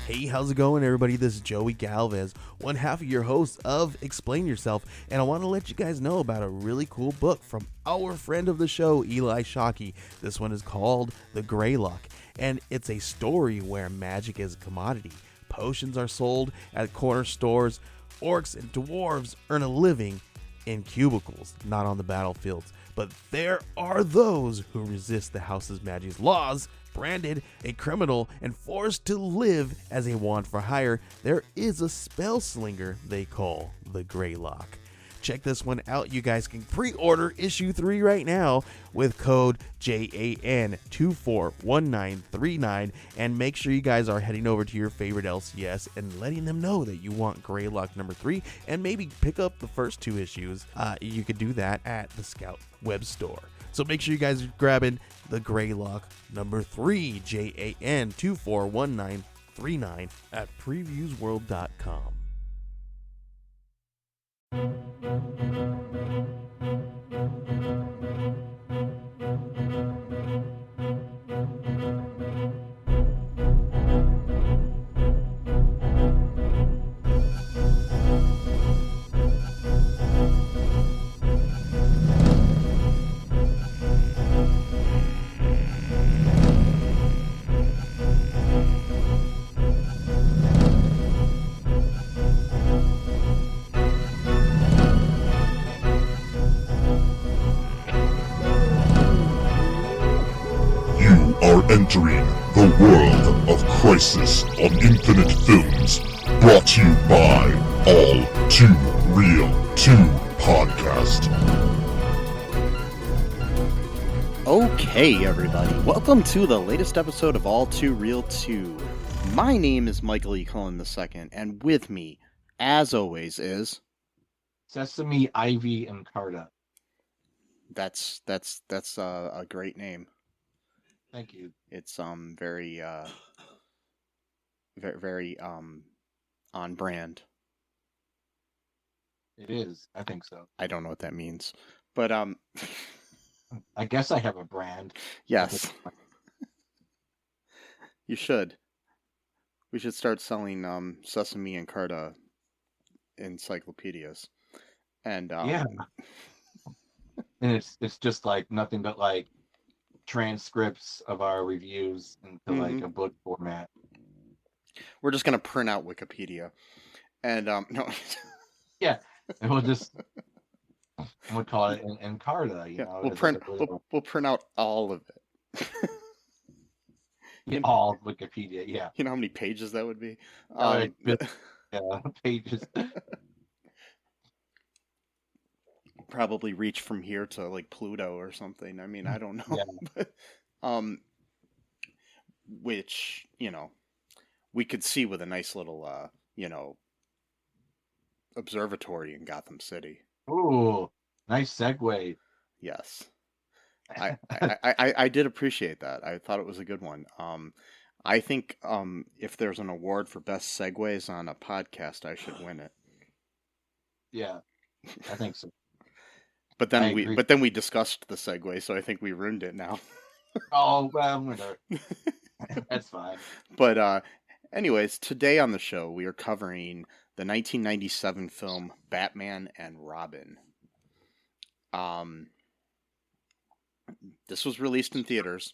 Hey, how's it going, everybody? This is Joey Galvez, one half of your host of Explain Yourself, and I want to let you guys know about a really cool book from our friend of the show, Eli Shockey. This one is called The Greylock, and it's a story where magic is a commodity. Potions are sold at corner stores. Orcs and dwarves earn a living in cubicles, not on the battlefields. But there are those who resist the house's magic's laws. Branded a criminal and forced to live as a wand for hire, there is a spell slinger they call the Greylock. Check this one out. You guys can pre-order issue 3 right now with code JAN241939, and make sure you guys are heading over to your favorite LCS and letting them know that you want Greylock number 3, and maybe pick up the first 2 issues. You could do that at the Scout web store. So make sure you guys are grabbing the Greylock number 3, JAN241939 at previewsworld.com. Entering the world of Crisis on Infinite Films, brought to you by All Too Real 2 Podcast. Okay, everybody, welcome to the latest episode of All Too Real 2. My name is Michael E. Cullen II, and with me, as always, is Sesame, Ivy, and Carta. That's a great name. Thank you. It's very on brand. It is. I think so. I don't know what that means, but I guess I have a brand. Yes. You should. We should start selling Sesame and Carta encyclopedias. And yeah. And it's just like nothing but like transcripts of our reviews into like a book format. We're just gonna print out Wikipedia, and no. Yeah, and we'll call it Encarta. You know, we'll print out all of it. All of Wikipedia. Yeah. You know how many pages that would be? Pages. Probably reach from here to like Pluto or something. I mean, I don't know. Yeah. But, which, we could see with a nice little observatory in Gotham City. Ooh, nice segue. Yes. I did appreciate that. I thought it was a good one. I think if there's an award for best segues on a podcast, I should win it. Yeah, I think so. But then we discussed the segue, so I think we ruined it now. Oh, well, that's fine. But anyways, today on the show we are covering the 1997 film Batman and Robin. This was released in theaters.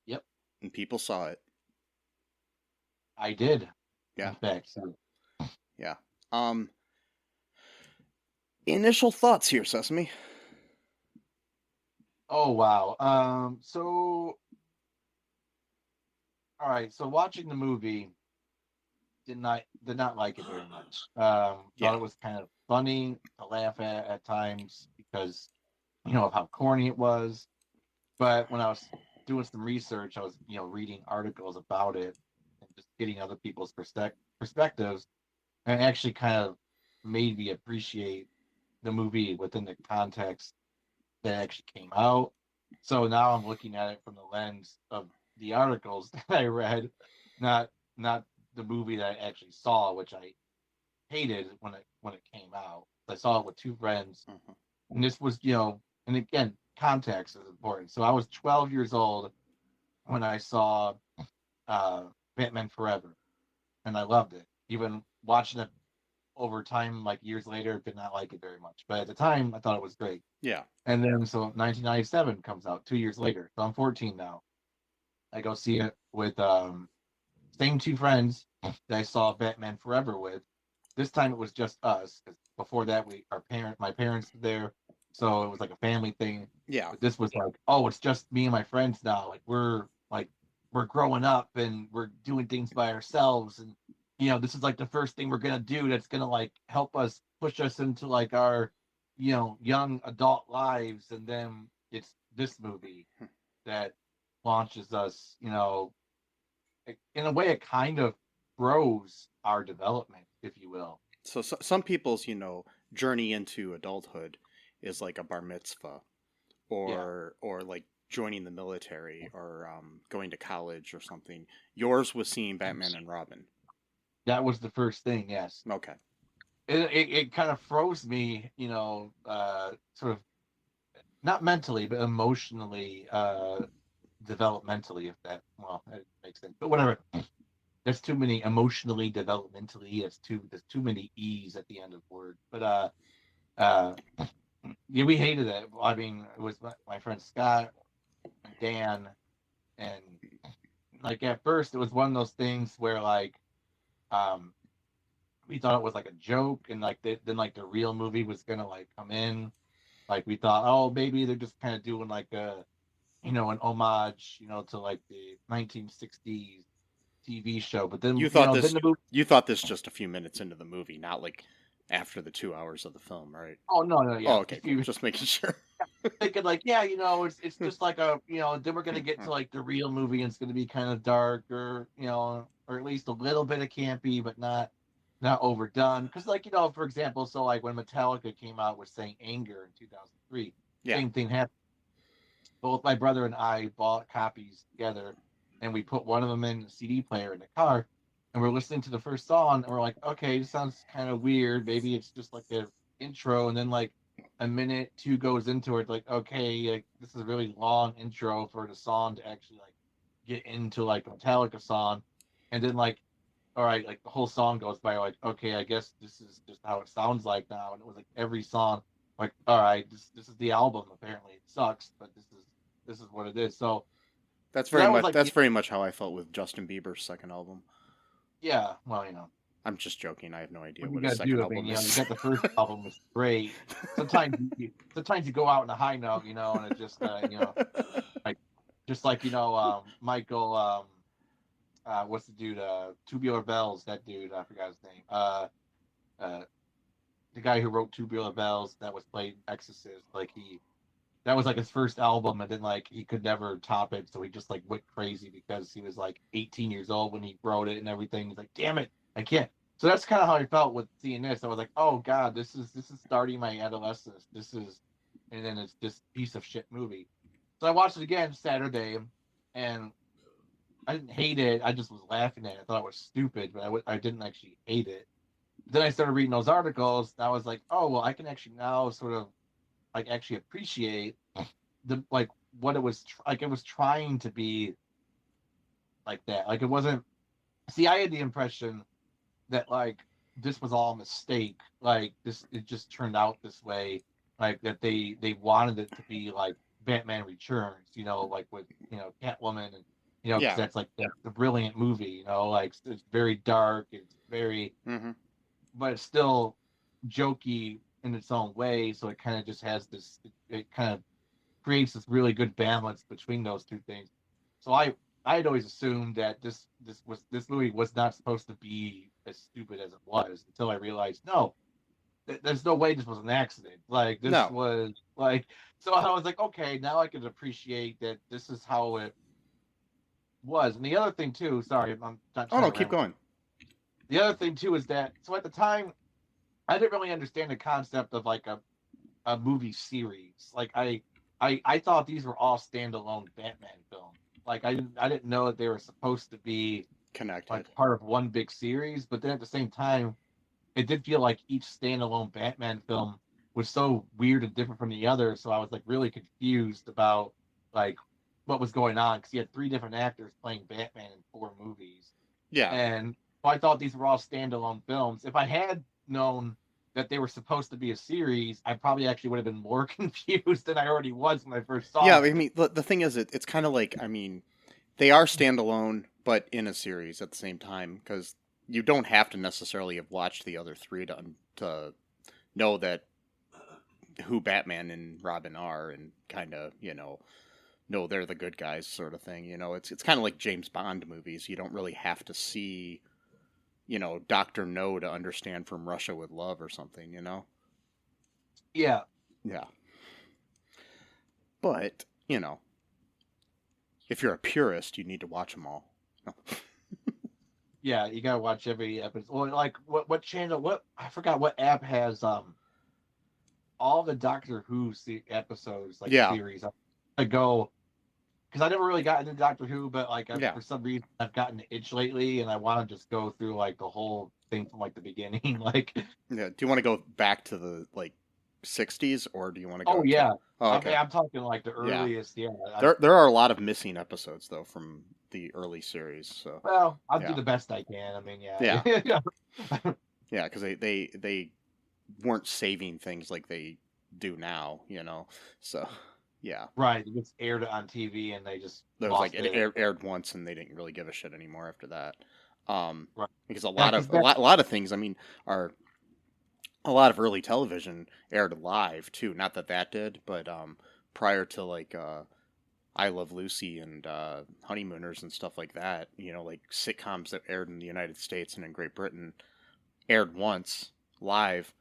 Yep. And people saw it. I did. Yeah. In fact, so. Yeah. Initial thoughts here, Sesame. Oh wow. All right. So watching the movie, did not like it very much. Thought it was kind of funny to laugh at times because of how corny it was. But when I was doing some research, I was reading articles about it and just getting other people's perspectives, and it actually kind of made me appreciate the movie within the context that actually came out. So now I'm looking at it from the lens of the articles that I read, not the movie that I actually saw, which I hated when it came out. I saw it with 2 friends, and this was and again, context is important. So I was 12 years old when I saw Batman Forever, and I loved it. Even watching it over time, like years later, did not like it very much. But at the time, I thought it was great. Yeah. And then so 1997 comes out 2 years later. So I'm 14 now. I go see it with same two friends that I saw Batman Forever with. This time it was just us. 'Cause before that, my parents were there, so it was like a family thing. Yeah. But this was like, oh, it's just me and my friends now. We're growing up and we're doing things by ourselves, and this is like the first thing we're gonna do that's gonna like help us push us into like our young adult lives. And then it's this movie that launches us, in a way it kind of grows our development, if you will. So some people's, journey into adulthood is like a bar mitzvah, or like joining the military, or going to college or something. Yours was seeing Batman and Robin. That was the first thing, yes. Okay. It kind of froze me, sort of not mentally but emotionally, developmentally, if that makes sense. But whatever. There's too many emotionally, developmentally. There's too many E's at the end of word. But yeah, we hated it. I mean, it was my friend Scott, Dan, and like at first it was one of those things where like we thought it was like a joke, and like then like the real movie was gonna like come in. Like we thought, oh, maybe they're just kind of doing like an homage, to like the 1960s TV show. But then You thought then the movie. you thought this just a few minutes into the movie, not like after the 2 hours of the film, right? Oh no, yeah. Oh, okay, cool. Just making sure. Thinking like, yeah, it's just like then we're gonna get to like the real movie, and it's gonna be kind of dark, or or at least a little bit of campy, but not overdone. Because like for example, so like when Metallica came out with Saint Anger in 2003, Yeah. same thing happened. Both my brother and I bought copies together, and we put one of them in the CD player in the car, and we're listening to the first song, and we're like, okay, this sounds kind of weird. Maybe it's just like the intro, and then like a minute, two goes into it, like, okay, like, this is a really long intro for the song to actually like get into like a Metallica song, and then like, all right, like the whole song goes by, like, okay, I guess this is just how it sounds like now. And it was like every song, like, all right, this is the album. Apparently it sucks, but this is what it is. So that's very much like, that's very much how I felt with Justin Bieber's second album. Yeah, well, I'm just joking. I have no idea what his second album is. You got the first album was great. Sometimes you go out on a high note, and it just like just like Michael, what's the dude, Tubular Bells, that dude, I forgot his name, the guy who wrote Tubular Bells, that was played Exorcist, like that was like his first album, and then like he could never top it, so he just like went crazy because he was like 18 years old when he wrote it and everything. He's like, damn it, I can't. So that's kind of how I felt with seeing this. I was like, oh god, this is starting my adolescence. And then it's this piece of shit movie. So I watched it again Saturday, and I didn't hate it. I just was laughing at it. I thought it was stupid, but I didn't actually hate it. Then I started reading those articles, and I was like, oh well, I can actually now sort of like actually appreciate the like what it was like. It was trying to be like that. Like it wasn't. See, I had the impression that like this was all a mistake. Like it just turned out this way. Like that they wanted it to be like Batman Returns, like with Catwoman, and Yeah. that's like the brilliant movie. Like it's very dark. It's very, but it's still jokey in its own way. So it kind of just has this. It kind of creates this really good balance between those two things. So I had always assumed that this movie was not supposed to be as stupid as it was, until I realized no, there's no way this was an accident. Like this was like, so I was like, okay, now I can appreciate that this is how it was. And the other thing too, sorry, I'm not. Oh no, keep going. The other thing too is that, so at the time, I didn't really understand the concept of like a movie series. Like I thought these were all standalone Batman films. Like I didn't know that they were supposed to be connected, like part of one big series. But then at the same time, it did feel like each standalone Batman film was so weird and different from the other. So I was like really confused about like what was going on, because he had 3 different actors playing Batman in 4 movies. Yeah. And I thought these were all standalone films. If I had known that they were supposed to be a series, I probably actually would have been more confused than I already was when I first saw Yeah, it. I mean, the thing is, it's kind of like, I mean, they are standalone, but in a series at the same time, because you don't have to necessarily have watched the other three to know that who Batman and Robin are, and kind of, know they're the good guys, sort of thing. It's kind of like James Bond movies. You don't really have to see, Doctor No to understand From Russia with Love or something. Yeah. Yeah. But if you're a purist, you need to watch them all. No. Yeah, you gotta watch every episode. Well, like what channel? What I forgot what app has all the Doctor Who episodes like Yeah. series. I go because I never really got into Doctor Who, but like Yeah. for some reason I've gotten an itch lately, and I want to just go through like the whole thing from like the beginning. Like, Yeah. Do you want to go back to the 60s, or do you want to oh go yeah, to? Oh, okay. I'm talking like the Yeah. earliest. Yeah, There are a lot of missing episodes though from the early series. So well, I'll do Yeah. the best I can. I mean, Yeah. yeah. yeah, because they weren't saving things like they do now. So yeah. Right, it gets aired on TV, and they just There was lost it aired once, and they didn't really give a shit anymore after that. Right. Because a Yeah, lot 'cause of that- a lot of things, I mean, are a lot of early television aired live too. Not that did, but prior to I Love Lucy and Honeymooners and stuff like that, like sitcoms that aired in the United States and in Great Britain aired once live,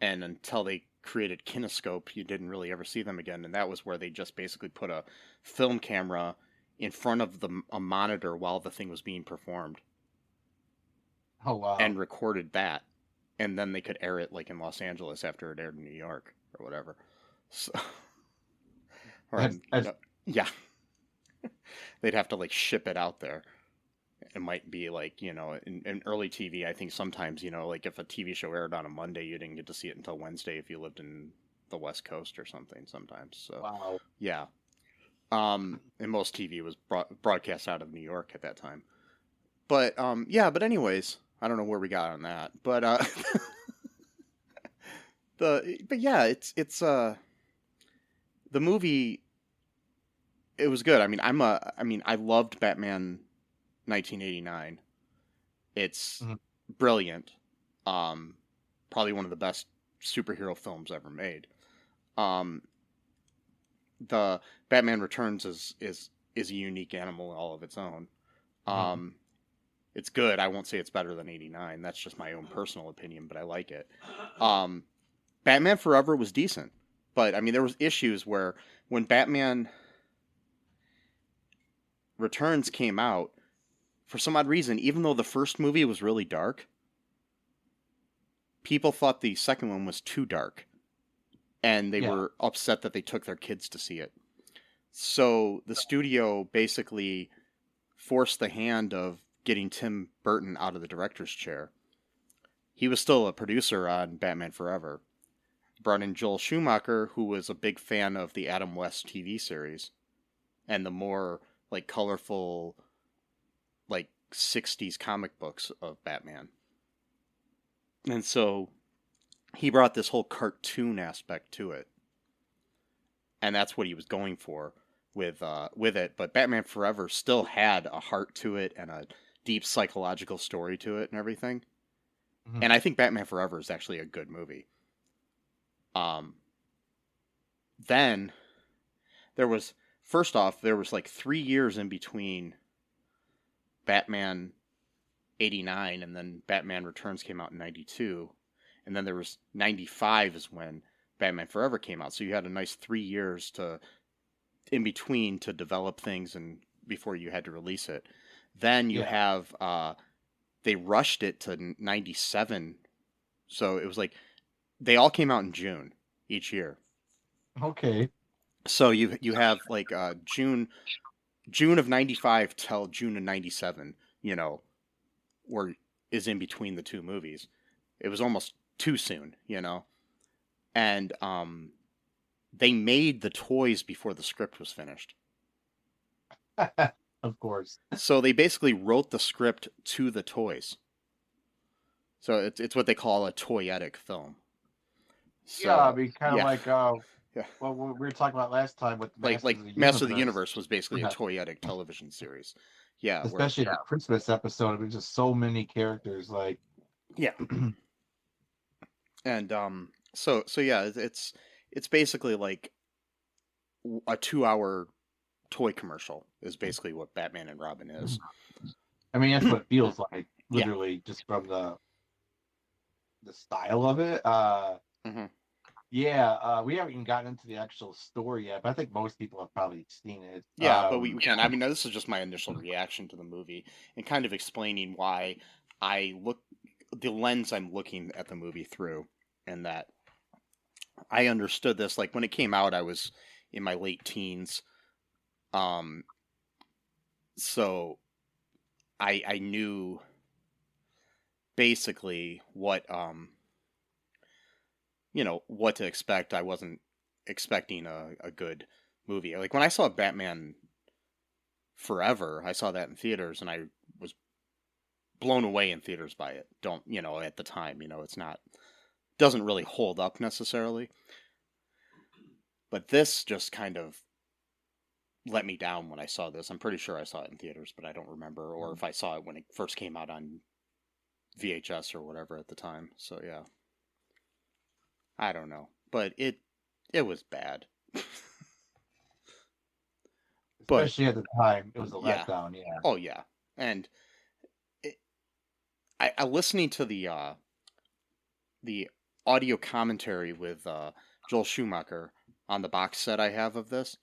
and until they created Kinescope, you didn't really ever see them again. And that was where they just basically put a film camera in front of a monitor while the thing was being performed Oh wow. and recorded that. And then they could air it like in Los Angeles after it aired in New York or whatever. So, yeah. They'd have to ship it out there. It might be in early TV, I think sometimes, if a TV show aired on a Monday, you didn't get to see it until Wednesday if you lived in the West Coast or something sometimes. So, Wow. Yeah. And most TV was broadcast out of New York at that time. But, but anyways, I don't know where we got on that. But, it's the movie, it was good. I mean, I loved Batman 1989. It's brilliant. Probably one of the best superhero films ever made. The Batman Returns is a unique animal all of its own. It's good. I won't say it's better than 89. That's just my own personal opinion, but I like it. Batman Forever was decent, but I mean there was issues where when Batman Returns came out, for some odd reason, even though the first movie was really dark, people thought the second one was too dark. And they were upset that they took their kids to see it. So the studio basically forced the hand of getting Tim Burton out of the director's chair. He was still a producer on Batman Forever. Brought in Joel Schumacher, who was a big fan of the Adam West TV series. And the more colorful 60s comic books of Batman. And so he brought this whole cartoon aspect to it. And that's what he was going for with it. But Batman Forever still had a heart to it and a deep psychological story to it and everything. Mm-hmm. And I think Batman Forever is actually a good movie. Then there was 3 years in between Batman 89 and then Batman Returns came out in 92. And then there was 95 is when Batman Forever came out. So you had a nice 3 years in between to develop things and before you had to release it. Then you have, they rushed it to 97. So it was they all came out in June each year. Okay. So you have June of 95 till June of 97, where is in between the two movies. It was almost too soon, and they made the toys before the script was finished. Of course. So they basically wrote the script to the toys. So it's what they call a toyetic film. So, Yeah, I mean, kind of yeah, like yeah. what we were talking about last time with Masters Like of the Master of the Universe. Universe was basically a Yeah. toyetic television series. Yeah, where Especially the Christmas episode, there's just so many characters. Like, yeah, and so yeah, it's basically like a 2 hour toy commercial is basically what Batman and Robin is. I mean, that's what it feels like, Yeah. literally, just from the style of it. Hmm. Yeah, we haven't even gotten into the actual story yet, but I think most people have probably seen it. Yeah, but we can. I mean, this is just my initial reaction to the movie and kind of explaining why I look the lens I'm looking at the movie through, and that I understood this. Like when it came out, I was in my late teens, um, so I knew basically what what to expect. I wasn't expecting a good movie. Like when I saw Batman Forever, I saw that in theaters and I was blown away in theaters by it. At the time, it's not doesn't really hold up necessarily. But this just kind of let me down when I saw this. I'm pretty sure I saw it in theaters, but I don't remember or if I saw it when it first came out on VHS or whatever at the time. So yeah. I don't know, but it was bad. But especially at the time, it was a yeah. letdown. Yeah. Oh yeah. And I listening to the audio commentary with Joel Schumacher on the box set I have of this.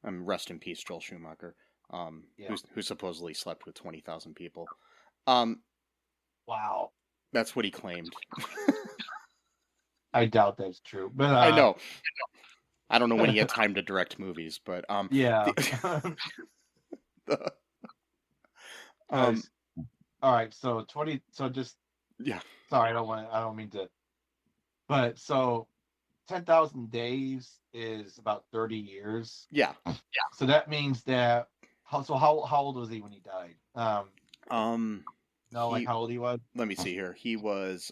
Rest in peace, Joel Schumacher. Who supposedly slept with 20,000 people. Wow. That's what he claimed. I doubt that's true, but I know. I don't know when he had time to direct movies, but yeah. All right, so 20. So just yeah. Sorry, I don't mean to. But so 10,000 days is about 30 years. Yeah. So that means that. How old was he when he died? Like how old he was? Let me see here. He was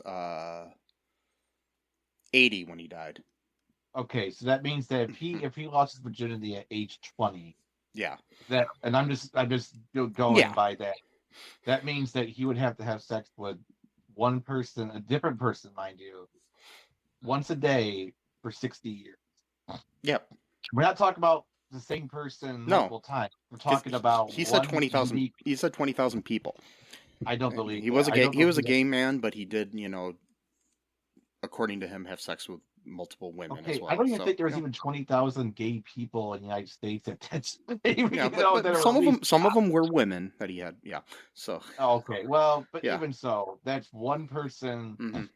80 when he died. Okay, so that means that if he lost his virginity at age 20, yeah, and I'm just going by that. That means that he would have to have sex with one person, a different person, mind you, once a day for 60 years. Yep. We're not talking about the same person multiple times. We're talking about he said 20,000. He said 20,000 people. I don't believe he was a gay man, but he did, according to him, have sex with multiple women as well. I don't even think there was even 20,000 gay people in the United States at that but some of them were women that he had. Yeah. So. Okay. Well, but even so, that's one person,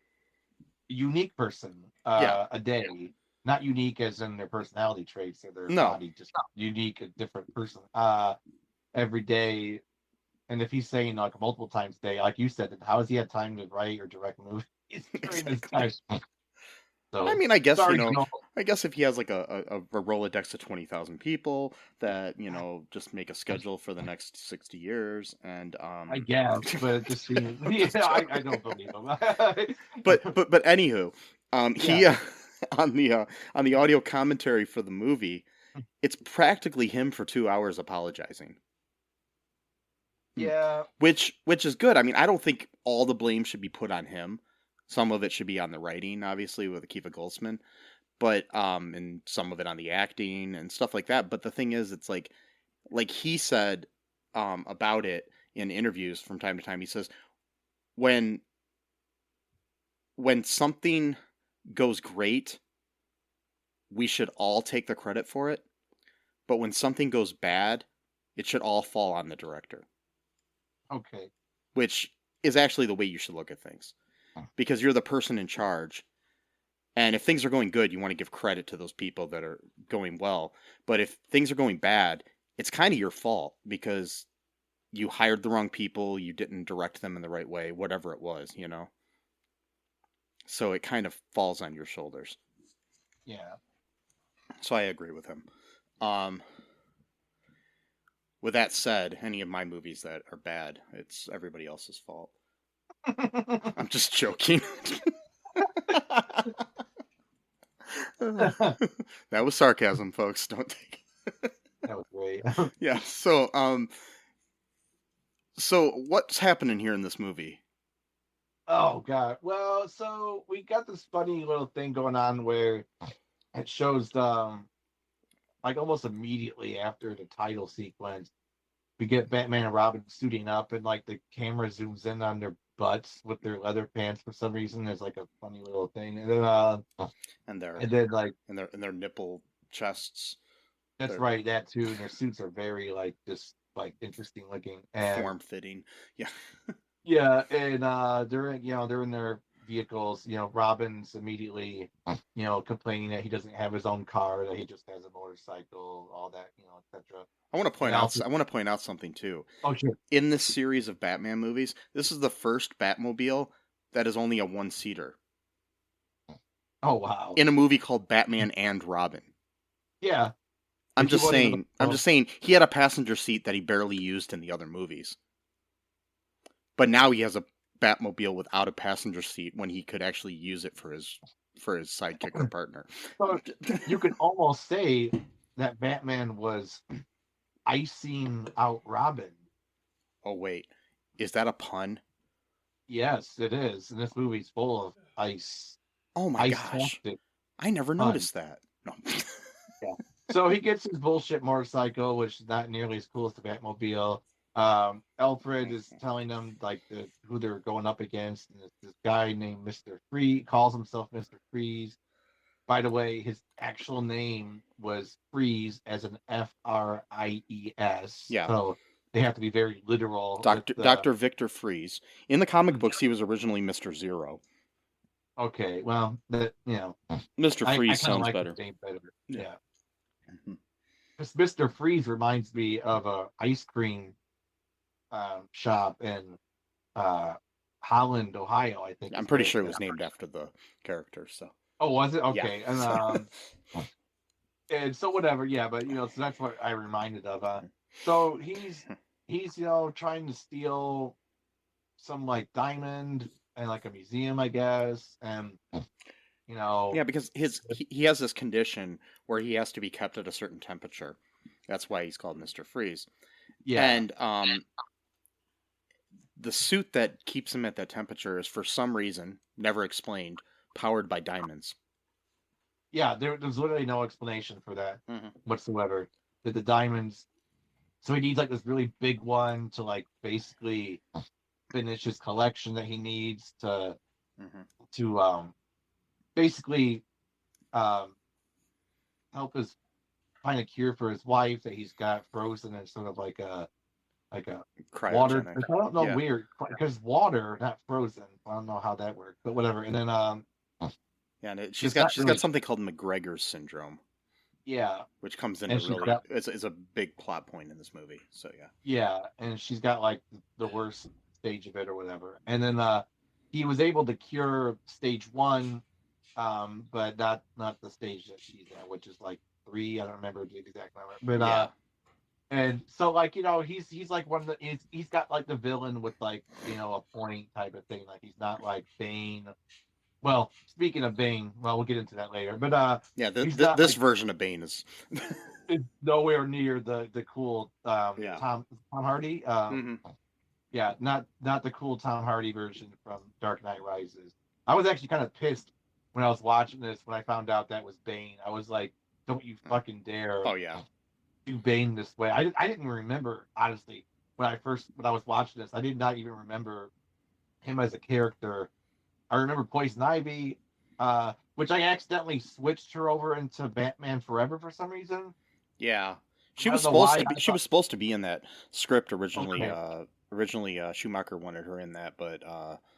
unique person, a day. Not unique as in their personality traits or their body, just unique, a different person every day. And if he's saying like multiple times a day, like you said, then how has he had time to write or direct movies during this time? So, I mean, I guess I guess if he has like a Rolodex of 20,000 people that just make a schedule for the next 60 years, and I guess, but it just seems I don't believe him. but anywho, he on the audio commentary for the movie, it's practically him for 2 hours apologizing. Yeah, which is good. I mean, I don't think all the blame should be put on him. Some of it should be on the writing, obviously, with Akiva Goldsman, but and some of it on the acting and stuff like that. But the thing is, it's like he said about it in interviews from time to time. He says when something goes great, we should all take the credit for it. But when something goes bad, it should all fall on the director. Okay. Which is actually the way you should look at things. Because you're the person in charge. And if things are going good, you want to give credit to those people that are going well. But if things are going bad, it's kind of your fault because you hired the wrong people, you didn't direct them in the right way, whatever it was, So it kind of falls on your shoulders. Yeah. So I agree with him. With that said, any of my movies that are bad, it's everybody else's fault. I'm just joking. That was sarcasm, folks. Don't take it. That was great. Yeah. So what's happening here in this movie? Oh god. Well, so we got this funny little thing going on where it shows like almost immediately after the title sequence, we get Batman and Robin suiting up, and like the camera zooms in on their butts with their leather pants for some reason. There's like a funny little thing, and then like and their nipple chests. that's right, that too. And their suits are very like just like interesting looking and form fitting. Yeah. Yeah, and they're in their vehicles. Robin's immediately complaining that he doesn't have his own car, that he just has a motorcycle, all that, etc. I want to point out something too. Oh, sure. In this series of Batman movies, this is the first Batmobile that is only a one-seater. Oh wow! In a movie called Batman and Robin. Yeah. I'm just saying he had a passenger seat that he barely used in the other movies. But now he has a Batmobile without a passenger seat when he could actually use it for his sidekick or partner. So you could almost say that Batman was icing out Robin. Oh wait, is that a pun? Yes, it is. And this movie's full of ice. Oh my gosh! I never noticed that. No. Yeah. So he gets his bullshit motorcycle, which is not nearly as cool as the Batmobile. Alfred is telling them like who they're going up against, and it's this guy named Mr. Freeze, calls himself Mr. Freeze. By the way, his actual name was Freeze, as an F-R-I-E-S. Yeah. So they have to be very literal. Dr. Victor Freeze. In the comic books, he was originally Mr. Zero. Okay, well, Mr. Freeze sounds like better. Yeah. Because Mr. Freeze reminds me of a ice cream shop in Holland, Ohio, I think. I'm pretty sure it was named after the character. So. Oh, was it? Okay. Yeah. And so whatever, yeah, but so that's what I reminded of. So he's trying to steal some like diamond and like a museum, I guess, and Yeah, because he has this condition where he has to be kept at a certain temperature. That's why he's called Mr. Freeze. Yeah. And the suit that keeps him at that temperature is, for some reason, never explained, powered by diamonds. Yeah, there's literally no explanation for that whatsoever. That the diamonds, so he needs like this really big one to like basically finish his collection that he needs to basically help us find a cure for his wife that he's got frozen in sort of like a cryogenic. Water. I don't know, weird, because water, not frozen. I don't know how that works, but whatever. And then and she's got something called McGregor's syndrome. Yeah, which comes in is a big plot point in this movie. So yeah. Yeah, and she's got like the worst stage of it or whatever. And then he was able to cure stage 1, but not the stage that she's at, which is like 3. I don't remember the exact number, but and so like he's like one of the he's got like the villain with like a point type of thing. Like he's not like Bane. Well, speaking of Bane, we'll get into that later. But this version of Bane is nowhere near the cool Tom Hardy. Yeah, not the cool Tom Hardy version from Dark Knight Rises. I was actually kind of pissed when I was watching this when I found out that was Bane. I was like, "Don't you fucking dare!" Oh yeah. Do Bane this way. I didn't remember, honestly, when I was watching this. I did not even remember him as a character. I remember Poison Ivy, which I accidentally switched her over into Batman Forever for some reason. Yeah, she was supposed to be in that script originally. Okay. Originally, Schumacher wanted her in that, but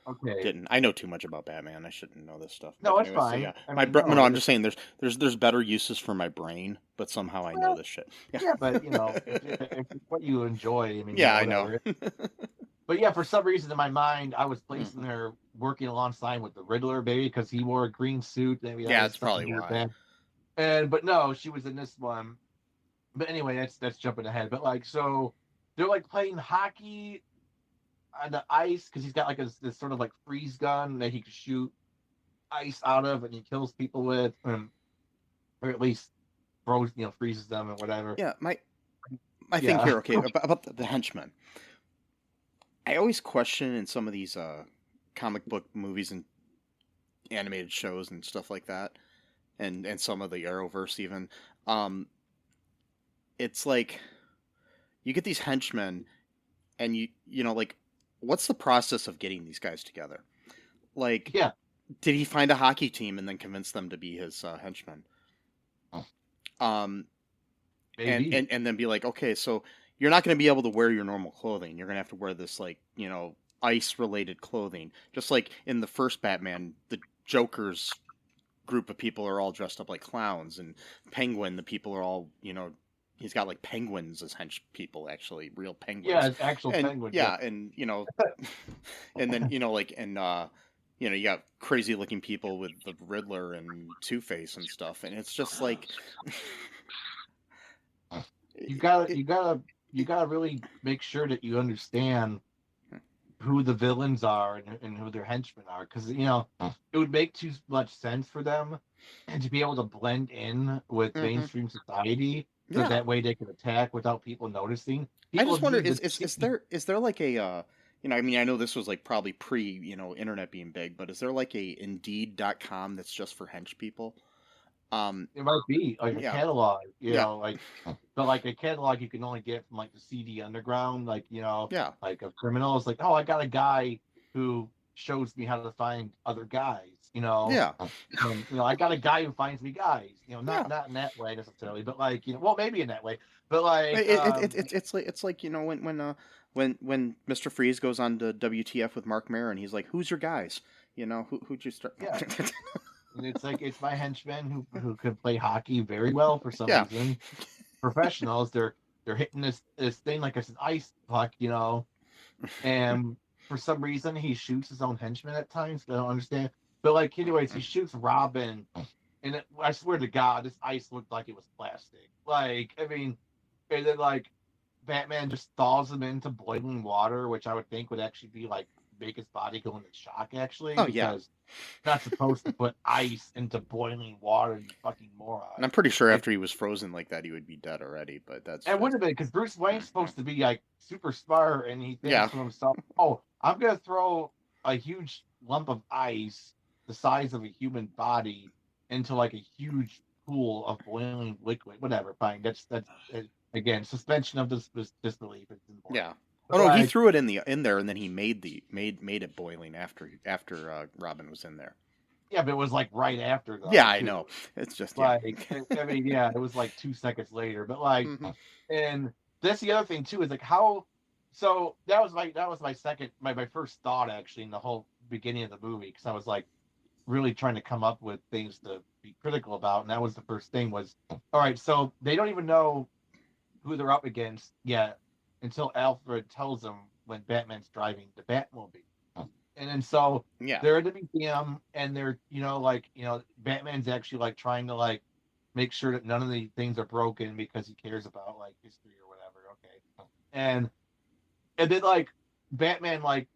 okay, didn't. I know too much about Batman. I shouldn't know this stuff. No, it's fine. So, yeah. I'm just saying there's better uses for my brain, but somehow I know this shit. Yeah, but if it's what you enjoy, I mean. Yeah, I know. But yeah, for some reason in my mind, I was placing her working alongside with the Riddler, baby, because he wore a green suit. Yeah, that's probably why. But no, she was in this one. But anyway, that's jumping ahead. But like, so they're like playing hockey on the ice because he's got like this sort of like freeze gun that he can shoot ice out of, and he kills people with, or at least freezes them and whatever. Yeah, my thing Yeah. here, okay, about the henchmen. I always question in some of these comic book movies and animated shows and stuff like that, and some of the Arrowverse even. It's like you get these henchmen, and you know, like, what's the process of getting these guys together? Like, Yeah. did he find a hockey team and then convince them to be his henchmen? Maybe. And then be like, okay, so you're not going to be able to wear your normal clothing. You're going to have to wear this, like, you know, ice-related clothing. Just like in the first Batman, the Joker's group of people are all dressed up like clowns, and Penguin, the people are all, you know, he's got like penguins as hench people, actually, real penguins. Yeah, it's actual and, penguins. Yeah, and you know, and then you know, like, and you know, you got crazy looking people with the Riddler and Two-Face and stuff, and it's just like you gotta really make sure that you understand who the villains are and who their henchmen are, because you know it would make too much sense for them and to be able to blend in with mainstream society, so that way they can attack without people noticing. I just wonder, is there like a you know, I mean, I know this was like probably pre, you know, internet being big, but is there like a Indeed.com that's just for hench people? It might be like a catalog, you know, like, but like a catalog you can only get from like the CD Underground, like, you know, like of criminals. Like, oh, I got a guy who shows me how to find other guys, you know. And, you know, I got a guy who finds me guys, you know, not in that way necessarily, but like, you know, well, maybe in that way, but like, it's like, you know, when Mr. Freeze goes on to WTF with Mark Maron, he's like, who's your guys? You know, who'd you start? Yeah. And it's like, it's my henchmen who can play hockey very well for some reason. Professionals, they're hitting this thing like it's an ice puck, you know, and for some reason he shoots his own henchmen at times. I don't understand, but like, anyways, he shoots Robin, and I swear to God, this ice looked like it was plastic. Like, I mean, and then like Batman just thaws him into boiling water, which I would think would actually be like make his body go into shock, actually. Oh, because yeah. you're not supposed to put ice into boiling water, you fucking moron. And I'm pretty sure after he was frozen like that, he would be dead already, but that's... It would have been, because Bruce Wayne's supposed to be, like, super smart, and he thinks to himself, oh, I'm going to throw a huge lump of ice the size of a human body into, like, a huge pool of boiling liquid. Whatever, fine. That's again, suspension of disbelief. It's important. Yeah. Oh no, he threw it in there, and then he made it boiling after Robin was in there. Yeah, but it was like right after. Yeah, I know. It's just like, I mean, yeah, it was like 2 seconds later. But like, and that's the other thing too, is like how. So that was my first thought actually in the whole beginning of the movie, because I was like really trying to come up with things to be critical about, and that was the first thing was, all right, so they don't even know who they're up against yet until Alfred tells them when Batman's driving the Batmobile. And then so they're at the museum, and they're, Batman's actually like trying to like make sure that none of the things are broken because he cares about like history or whatever. Okay. And then like Batman like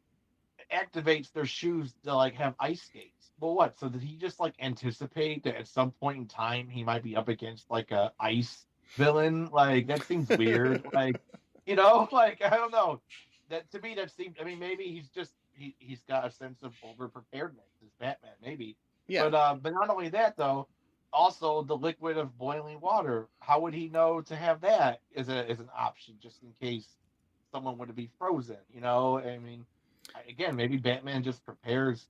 activates their shoes to like have ice skates. Well, what? So did he just like anticipate that at some point in time he might be up against like a ice villain? Like, that seems weird. Like, like, I don't know. That to me, that seemed. I mean, maybe he's just he's got a sense of over preparedness as Batman, maybe. Yeah. But not only that though, also the liquid of boiling water. How would he know to have that as an option just in case someone were to be frozen? I mean, again, maybe Batman just prepares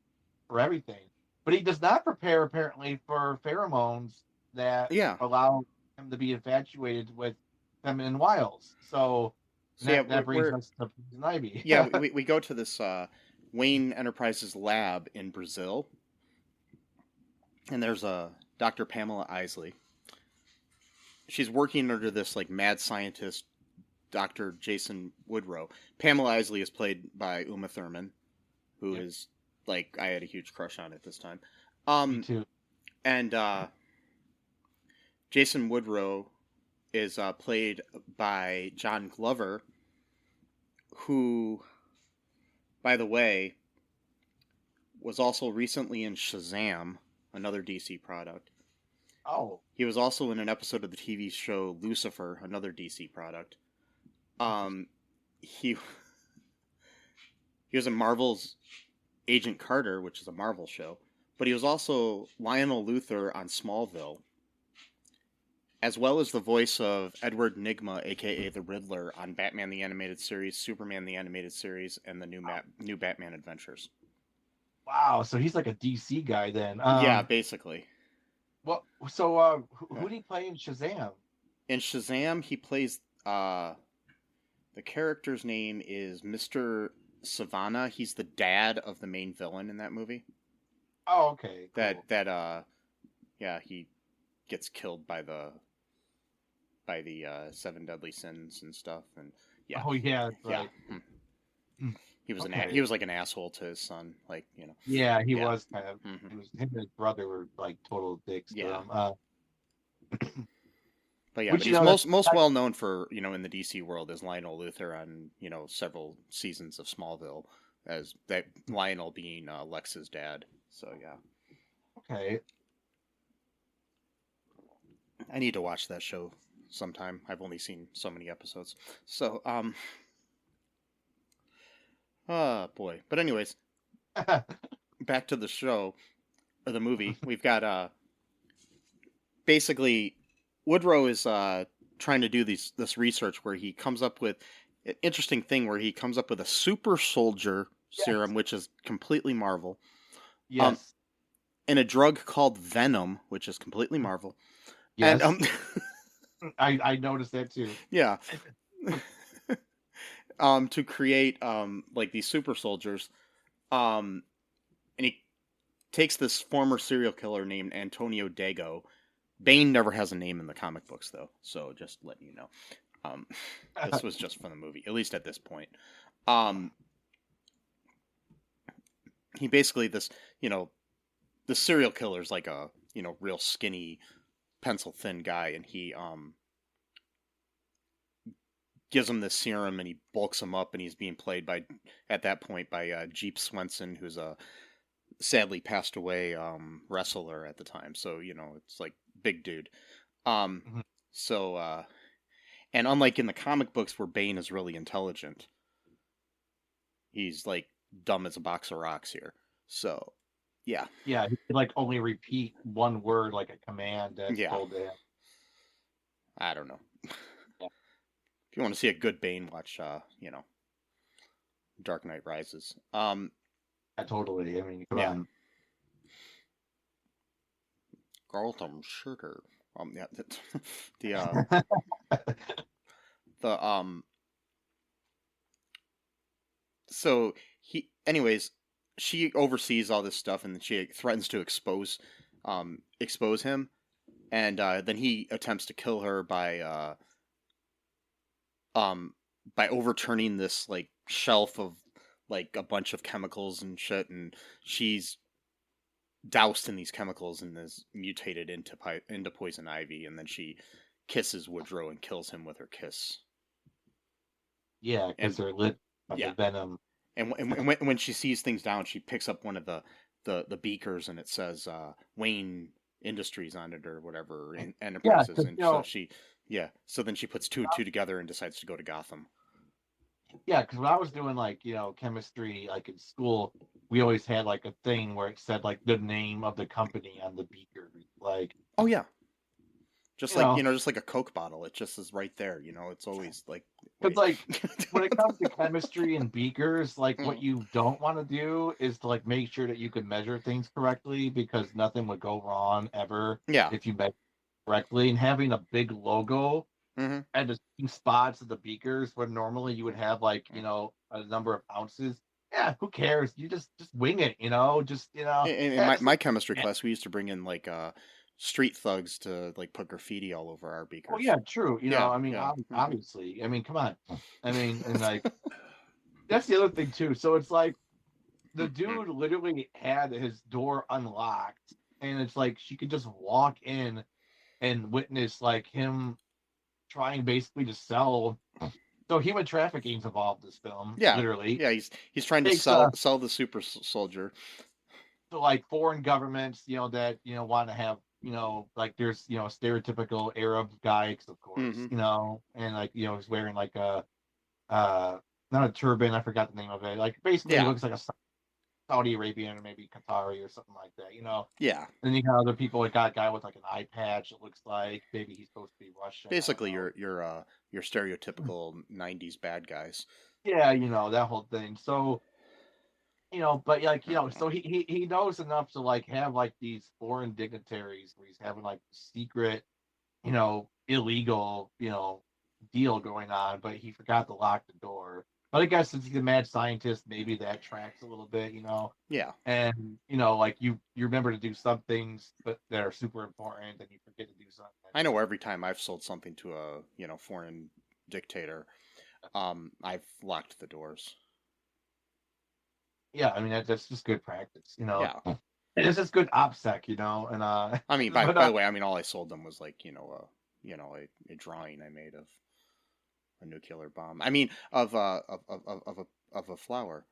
for everything, but he does not prepare apparently for pheromones that allow him to be infatuated with feminine wiles. So that brings us to Poison Ivy. Yeah, we go to this Wayne Enterprises lab in Brazil, and there's a Dr. Pamela Isley. She's working under this like mad scientist, Dr. Jason Woodrow. Pamela Isley is played by Uma Thurman, who is like, I had a huge crush on at this time. Me too. And Jason Woodrow is played by John Glover, who, by the way, was also recently in Shazam, another DC product. Oh. He was also in an episode of the TV show Lucifer, another DC product. He was in Marvel's Agent Carter, which is a Marvel show, but he was also Lionel Luthor on Smallville, as well as the voice of Edward Nygma, aka the Riddler, on Batman the Animated Series, Superman the Animated Series, and the new Batman Adventures. Wow, so he's like a DC guy then. Yeah, basically. Well, so who did he play in Shazam? In Shazam, he plays the character's name is Mr. Savannah. He's the dad of the main villain in that movie. Oh, okay. Cool. He gets killed by the Seven Deadly Sins and stuff, and yeah. Oh yeah, right. Yeah. He was like an asshole to his son, like, you know. Yeah, he was kind of. Mm-hmm. Him and his brother were like total dicks. Yeah. But yeah, but he's most well known for, you know, in the DC world as Lionel Luthor on, you know, several seasons of Smallville, as that Lionel being Lex's dad. So yeah. Okay. I need to watch that show sometime. I've only seen so many episodes. So boy. But anyways, back to the show or the movie. We've got basically Woodrow is trying to do this research where he comes up with an interesting thing where he comes up with a super soldier serum, which is completely Marvel. Yes. And a drug called Venom, which is completely Marvel. Yes. And I noticed that too. Yeah. To create like these super soldiers. And he takes this former serial killer named Antonio Dago. Bane never has a name in the comic books, though, so just letting you know. This was just for the movie, at least at this point. He basically, the serial killer's like a, real skinny, pencil-thin guy, and he gives him this serum, and he bulks him up, and he's being played at that point by Jeep Swenson, who's a sadly passed away wrestler at the time. So, it's like big dude. So, and unlike in the comic books where Bane is really intelligent, he's like dumb as a box of rocks here. So, yeah. Yeah, he could like only repeat one word like a command that's told to him. I don't know. If you want to see a good Bane, watch, Dark Knight Rises. Totally. I mean, come on. Gotham City. So she oversees all this stuff, and she threatens to expose him, and then he attempts to kill her by overturning this like shelf of like a bunch of chemicals and shit, and she's doused in these chemicals and is mutated into poison ivy, and then she kisses Woodrow and kills him with her kiss. Yeah, because they're lit by the venom. And when she sees things down, she picks up one of the beakers, and it says Wayne Industries on it or whatever, Enterprises, and so then she puts two and two together and decides to go to Gotham. Yeah, because when I was doing like chemistry, like in school, we always had like a thing where it said like the name of the company on the beaker, like. Oh yeah. Just like a Coke bottle, it just is right there. It's always like. But like when it comes to chemistry and beakers, like what you don't want to do is to like make sure that you can measure things correctly, because nothing would go wrong ever. Yeah. If you measure correctly, and having a big logo and the same spots of the beakers where normally you would have like a number of ounces. Yeah, who cares? You just wing it, In my chemistry class, we used to bring in like street thugs to like put graffiti all over our beakers. Oh yeah, true. Obviously. I mean, come on. I mean, and like that's the other thing too. So it's like the dude literally had his door unlocked, and it's like she could just walk in and witness like him trying basically to sell. So human trafficking's involved in this film, Yeah, literally. yeah. He's trying to Takes sell the super soldier. to like foreign governments, that want to have, like there's a stereotypical Arab guy, 'cause of course, Hmm. and like he's wearing like a not a turban, I forgot the name of it. Like basically, it Yeah, looks like a Saudi Arabian or maybe Qatari or something like that. yeah. And you got other people. Like got a guy with like an eye patch. It looks like maybe he's supposed to be Russian. I don't Basically, know. your stereotypical '90s bad guys. Yeah, that whole thing. So but like so he knows enough to like have like these foreign dignitaries where he's having like secret, illegal, deal going on, but he forgot to lock the door. But I guess since he's a mad scientist, maybe that tracks a little bit. Yeah, And like you remember to do some things but that are super important and you forget to do something. I know. Every time I've sold something to a foreign dictator, I've locked the doors. Yeah, I mean that's just good practice. Yeah. It's just good OPSEC, and I mean, by the way, I mean all I sold them was like a drawing I made of a nuclear bomb. I mean of a flower.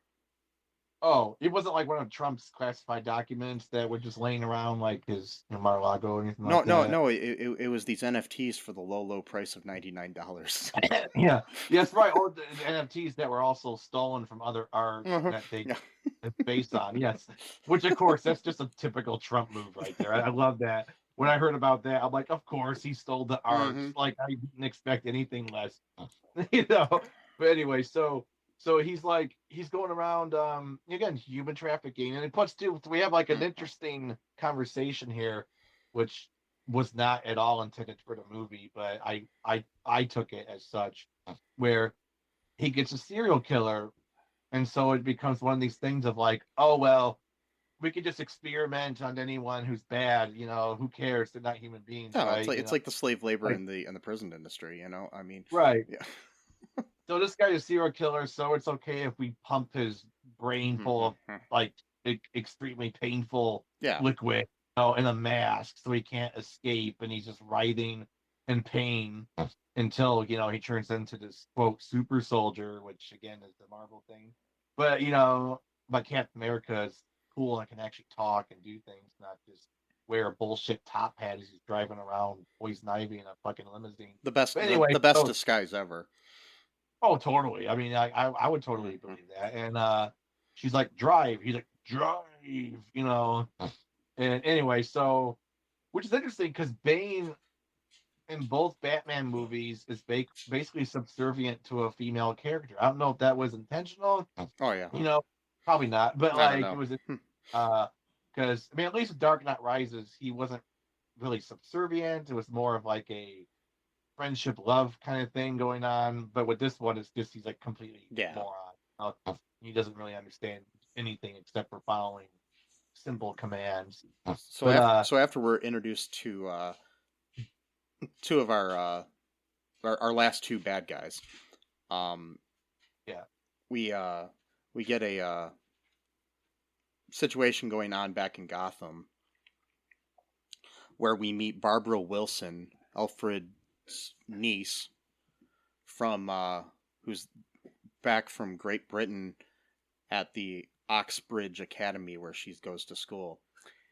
Oh, it wasn't like one of Trump's classified documents that were just laying around like his Mar-a-Lago or anything No, like no, that. no. It was these NFTs for the low price of $99. Yeah, that's right. Or the NFTs that were also stolen from other art that they Yeah. it's based on. Yes, which of course that's just a typical Trump move right there. I love that. When I heard about that, I'm like, of course he stole the art. Mhm. Like I didn't expect anything less. But anyway, so he's going around again human trafficking, and it puts we have like an interesting conversation here, which was not at all intended for the movie, but I took it as such, where he gets a serial killer, and so it becomes one of these things of like, oh well, we could just experiment on anyone who's bad, who cares? They're not human beings, No, right? it's like the slave labor Like, in the prison industry. I mean, right. yeah. So this guy's a serial killer, so it's okay if we pump his brain full of like extremely painful Yeah. liquid, in a mask, so he can't escape, and he's just writhing in pain until he turns into this quote super soldier, which again is the Marvel thing. But but Captain America is cool and can actually talk and do things, not just wear a bullshit top hat as he's driving around Poison Ivy in a fucking limousine. The best But anyway, the best disguise ever. oh, totally. I mean, I would totally believe that. And she's like, drive. He's like, drive. And anyway, so, which is interesting because Bane in both Batman movies is basically subservient to a female character. I don't know if that was intentional. Oh yeah. Probably not. But I don't like, it know. was, because, I mean, at least with Dark Knight Rises, he wasn't really subservient. It was more of like a friendship love kind of thing going on, but with this one it's just he's like completely moron. He doesn't really understand anything except for following simple commands. So But so after we're introduced to two of our last two bad guys, yeah, we get a situation going on back in Gotham where we meet Barbara Wilson, Alfred's niece, from who's back from Great Britain at the Oxbridge Academy where she goes to school.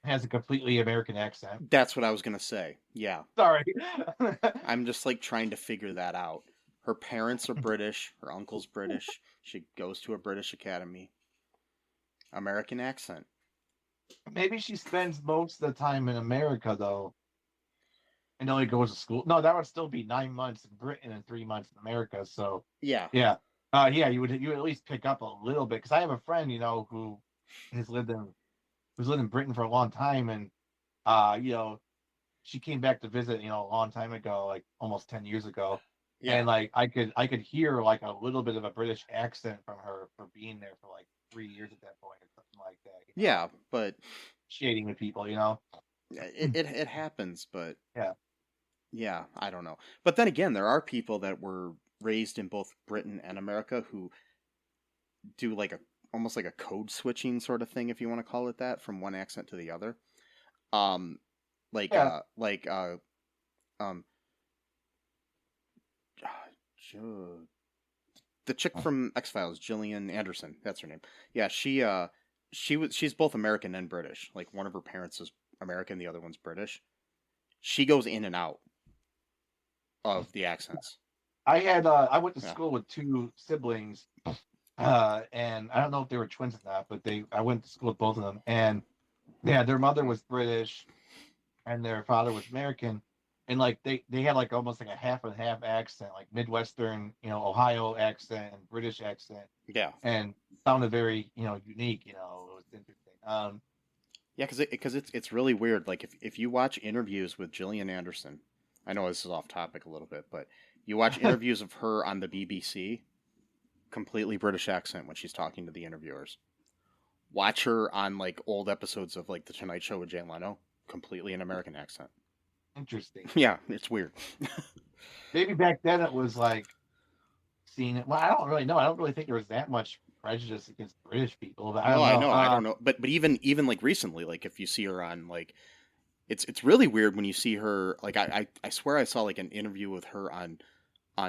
has a completely American accent. That's what I was gonna say. Yeah. Sorry. I'm just like trying to figure that out. Her parents are British. Her uncle's British. She goes to a British academy. American accent. Maybe she spends most of the time in America though, and only goes to school. No, that would still be 9 months in Britain and 3 months in America. So Yeah. yeah, you would at least pick up a little bit, because I have a friend who has lived in Britain for a long time, and she came back to visit a long time ago, like almost 10 years ago. Yeah. And like I could hear like a little bit of a British accent from her for being there for like 3 years at that point or something like that. Yeah, but Shading with people, it happens, but yeah, I don't know. But then again, there are people that were raised in both Britain and America who do like almost like a code switching sort of thing, if you want to call it that, from one accent to the other. the chick from X-Files, Gillian Anderson. That's her name. Yeah, she's both American and British. Like one of her parents is American, the other one's British. She goes in and out of the accents. I went to Yeah. school with two siblings, and I don't know if they were twins or not, but I went to school with both of them, and yeah, their mother was British, and their father was American, and like they had like almost like a half and half accent, like Midwestern, Ohio accent and British accent, Yeah. and sounded very unique. It was interesting. Yeah, because it's really weird. Like if you watch interviews with Gillian Anderson, I know this is off topic a little bit, but you watch interviews of her on the BBC, completely British accent when she's talking to the interviewers. Watch her on like old episodes of like The Tonight Show with Jay Leno, completely an American accent. Interesting. Yeah, it's weird. Maybe back then it was like seeing it. Well, I don't really know. I don't really think there was that much prejudice against British people. But I don't know. I don't know. But even like recently, like if you see her on like, it's really weird when you see her. Like I swear I saw like an interview with her on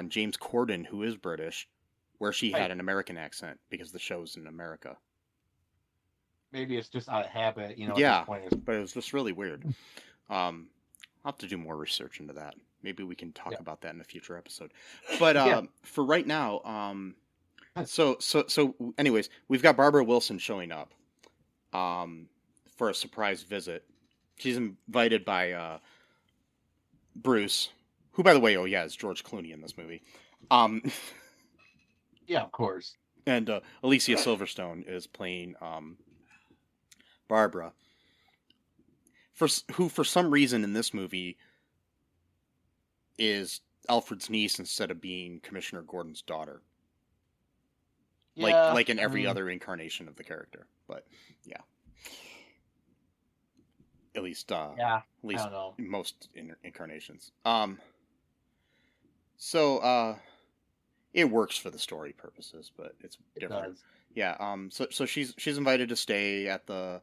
James Corden, who is British, where she had an American accent because the show's in America. Maybe it's just out of habit, Yeah, at this point. but it was just really weird. I'll have to do more research into that. Maybe we can talk about that in a future episode. But for right now, so anyways, we've got Barbara Wilson showing up for a surprise visit. She's invited by Bruce, who, by the way, is George Clooney in this movie. Yeah, of course. And Alicia Silverstone is playing Barbara, who for some reason in this movie is Alfred's niece instead of being Commissioner Gordon's daughter. Yeah, like in every other incarnation of the character. But yeah. At least I don't know. most incarnations. So it works for the story purposes, but it's different. It does. Yeah. So she's invited to stay at the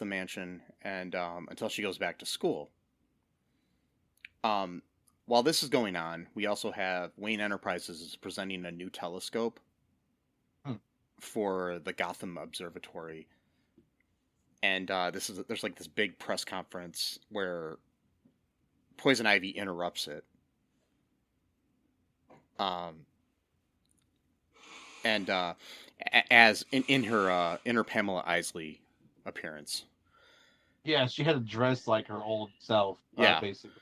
mansion and until she goes back to school. While this is going on, we also have Wayne Enterprises is presenting a new telescope for the Gotham Observatory. And there's like this big press conference where Poison Ivy interrupts it. And as in her Pamela Isley appearance. Yeah, she had to dress like her old self, basically.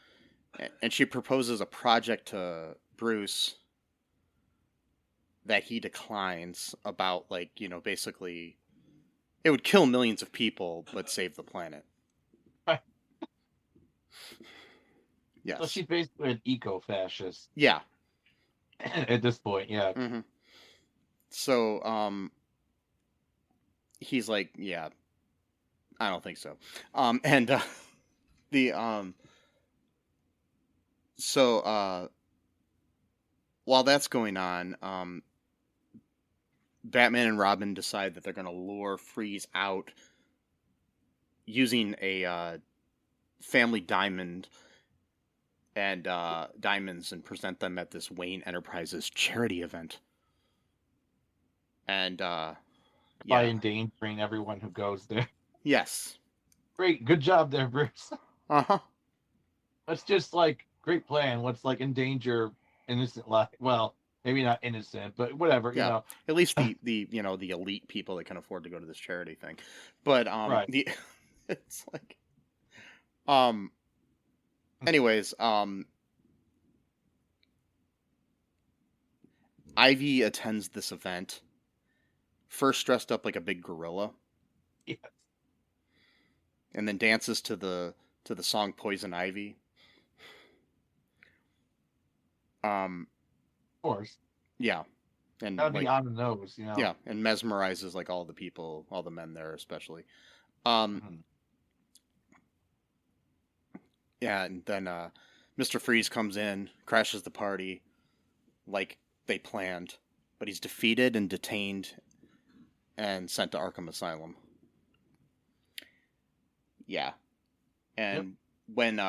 And she proposes a project to Bruce that he declines about, like, basically it would kill millions of people but save the planet. Right. Yes. So she's basically an eco-fascist. Yeah. At this point, yeah. Mm-hmm. So, he's like, yeah, I don't think so. While that's going on, Batman and Robin decide that they're going to lure Freeze out using a family diamond and diamonds and present them at this Wayne Enterprises charity event. And by endangering everyone who goes there. Yes. Great, good job there, Bruce. Uh-huh. That's just like great plan. Let's like endanger innocent life. Well, maybe not innocent, but whatever. Yeah. At least the the elite people that can afford to go to this charity thing. But right. It's like anyways, Ivy attends this event, first dressed up like a big gorilla. Yes. And then dances to the song Poison Ivy. Of course. Yeah. And that'd be on the nose, Yeah, and mesmerizes like all the people, all the men there especially. Yeah, and then Mr. Freeze comes in, crashes the party like they planned, but he's defeated and detained and sent to Arkham Asylum. Yeah. And when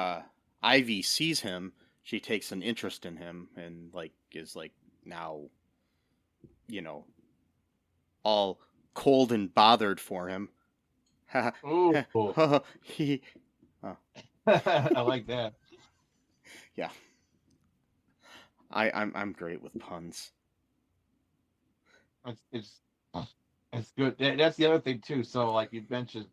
Ivy sees him, she takes an interest in him and like is like, now, all cold and bothered for him. Ooh. He, I like that. yeah. I'm great with puns. It's good. That's the other thing too. So like you mentioned,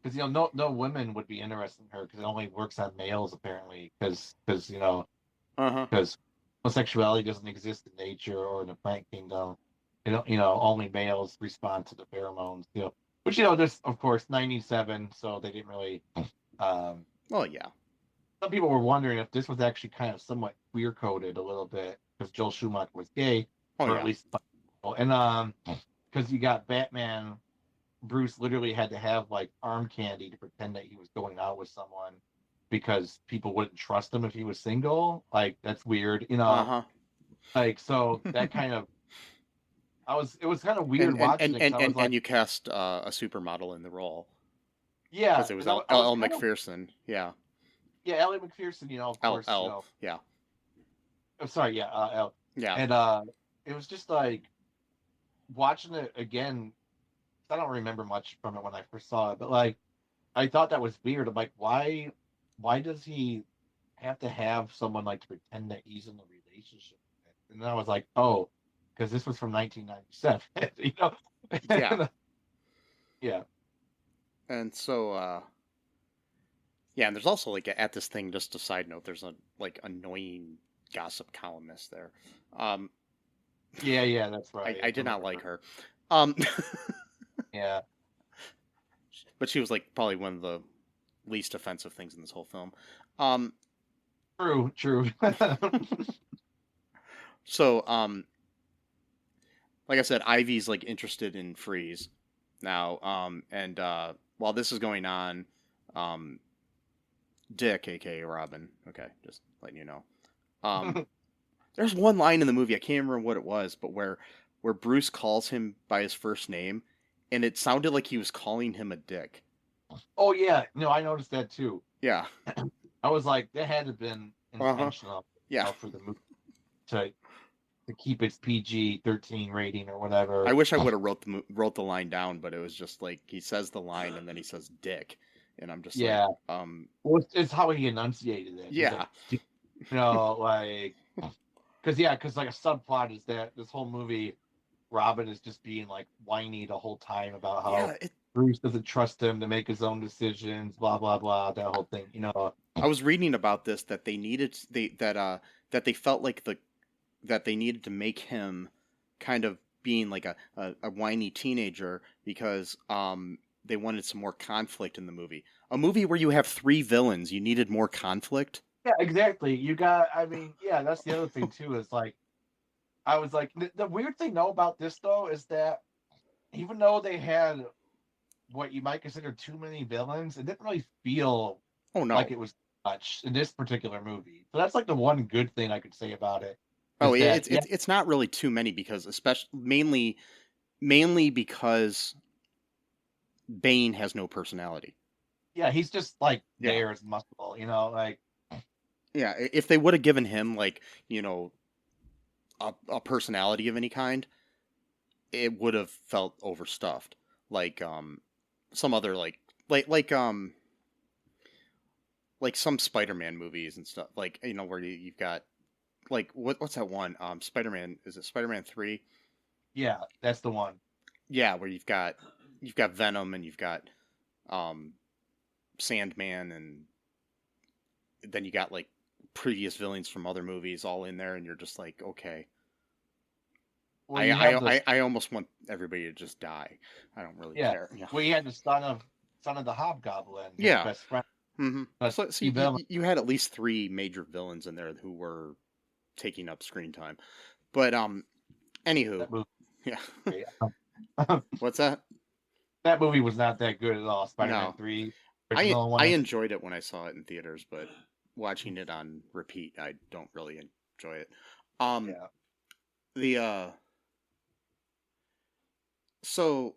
because no women would be interested in her because it only works on males apparently. Because Uh-huh. because homosexuality doesn't exist in nature or in the plant kingdom. Only males respond to the pheromones. Which there's of course 97, so they didn't really. Well, yeah. Some people were wondering if this was actually kind of somewhat queer coded a little bit because Joel Schumacher was gay, Oh, or yeah. at least, and because you got Batman, Bruce literally had to have like arm candy to pretend that he was going out with someone because people wouldn't trust him if he was single. Like that's weird, Uh-huh. Like so that kind of, it was kind of weird watching it. 'Cause I was like, and you cast a supermodel in the role yeah, because it was and I was Elle kind of, McPherson. Yeah. yeah, Ellie McPherson, of course, Elle. Yeah. I'm sorry, yeah, Elle. Yeah. And it was just like watching it again. I don't remember much from it when I first saw it, but like I thought that was weird. I'm like, why does he have to have someone like to pretend that he's in a relationship? And then I was like, oh, because this was from 1997, Yeah. Yeah. And so, yeah, and there's also like at this thing, just a side note, there's a like annoying gossip columnist there. Yeah, that's right. I did not like her. Yeah. But she was like probably one of the least offensive things in this whole film. True. So, like I said, Ivy's like interested in Freeze now. And while this is going on, Dick, aka Robin, okay, just letting you know. There's one line in the movie, I can't remember what it was, but where Bruce calls him by his first name, and it sounded like he was calling him a dick. Oh yeah, no, I noticed that too. Yeah. I was like, that had to have been intentional. Yeah. For the movie to keep its PG-13 rating or whatever. I wish I would have wrote the line down, but it was just like he says the line and then he says dick, and I'm just yeah. like, well, it's how he enunciated it. Yeah. Like, because like a subplot is that this whole movie, Robin is just being like whiny the whole time about how Bruce doesn't trust him to make his own decisions, blah blah blah, that whole thing. I was reading about this that they needed that they felt like that they needed to make him kind of being like a whiny teenager because they wanted some more conflict in the movie. A movie where you have 3 villains, you needed more conflict. Yeah, exactly. That's the other thing too. Is like, I was like, the weird thing though about this though is that even though they had what you might consider too many villains, it didn't really feel like it was much in this particular movie. So that's like the one good thing I could say about it. It's not really too many because mainly because Bane has no personality. Yeah, he's just like there as muscle, like. Yeah, if they would have given him like, a personality of any kind, it would have felt overstuffed. Like some other like some Spider-Man movies and stuff. Like, where you've got like what's that one? Spider-Man, is it Spider-Man 3? Yeah, that's the one. Yeah, where you've got Venom and you've got Sandman, and then you got like previous villains from other movies all in there, and you're just like, okay. Well, I almost want everybody to just die. I don't really care. Yeah. Well, you had the son of the Hobgoblin. Yeah. Best friend. Mm-hmm. So you had at least 3 major villains in there who were taking up screen time. But anywho, yeah. What's that? That movie was not that good at all. Spider-Man 3. I enjoyed it when I saw it in theaters, but watching it on repeat, I don't really enjoy it. So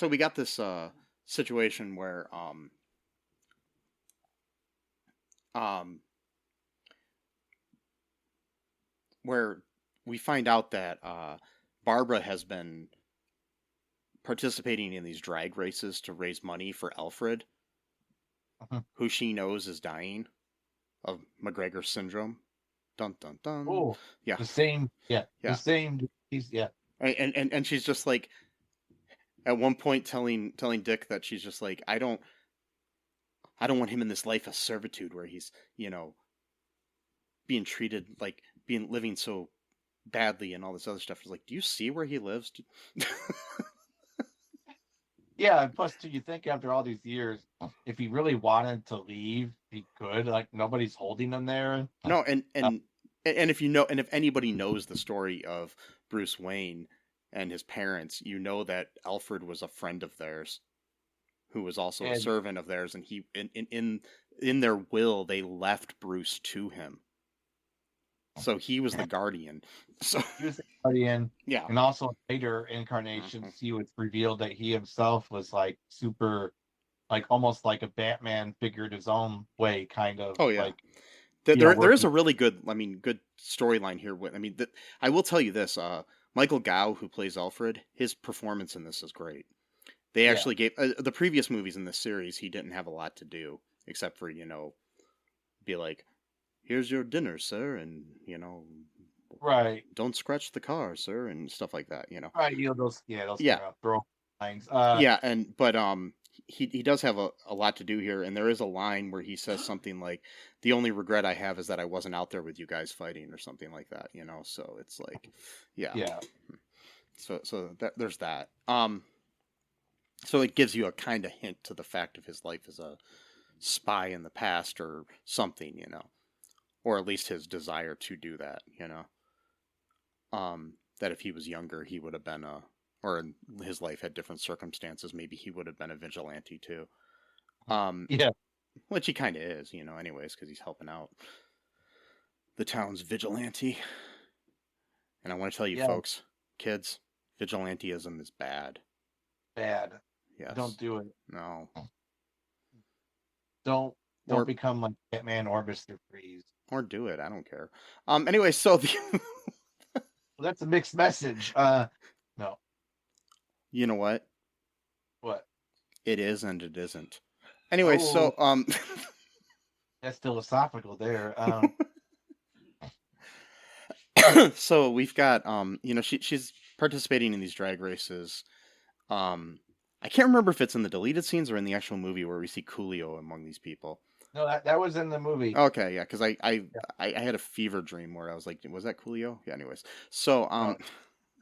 we got this situation where where we find out that Barbara has been participating in these drag races to raise money for Alfred, who she knows is dying of McGregor syndrome. Dun dun dun. Oh, yeah, the same. Yeah, yeah. the same. Yeah. And she's just like, at one point telling Dick that she's just like, I don't want him in this life of servitude where he's, being treated like living so badly and all this other stuff. She's like, do you see where he lives? Yeah, and plus, too, you think after all these years, if he really wanted to leave, he could. Like, nobody's holding him there. No, and if anybody knows the story of Bruce Wayne and his parents, you know that Alfred was a friend of theirs, who was also a servant of theirs, and he in their will they left Bruce to him. So he was the guardian. So he was the guardian. Yeah. And also later incarnations, he was revealed that he himself was like super, like almost like a Batman figured his own way, kind of. Oh yeah. Like, there is a really good, good storyline here. I will tell you this: Michael Gough, who plays Alfred, his performance in this is great. They actually gave the previous movies in this series. He didn't have a lot to do except for be like, here's your dinner, sir, and right, don't scratch the car, sir, and stuff like that. Right, those kind of throw lines. He does have a lot to do here, and there is a line where he says something like, the only regret I have is that I wasn't out there with you guys fighting, or something like that. So it's like, yeah. So there's that. So it gives you a kind of hint to the fact of his life as a spy in the past or something, or at least his desire to do that, that if he was younger, he would have been or his life had different circumstances, maybe he would have been a vigilante too. Which he kind of is, anyways, because he's helping out the town's vigilante. And I want to tell you folks, kids, vigilantism is bad. Bad. Yes. Don't do it. No. Don't become like Batman or Mr. Freeze. Or do it. I don't care. Anyway, so well, that's a mixed message. No. You know what? What? It is and it isn't. Anyway, so that's philosophical there. So we've got she's participating in these drag races. I can't remember if it's in the deleted scenes or in the actual movie where we see Coolio among these people. No, that was in the movie. Okay, yeah, because I had a fever dream where I was like, was that Coolio? Yeah, anyways. So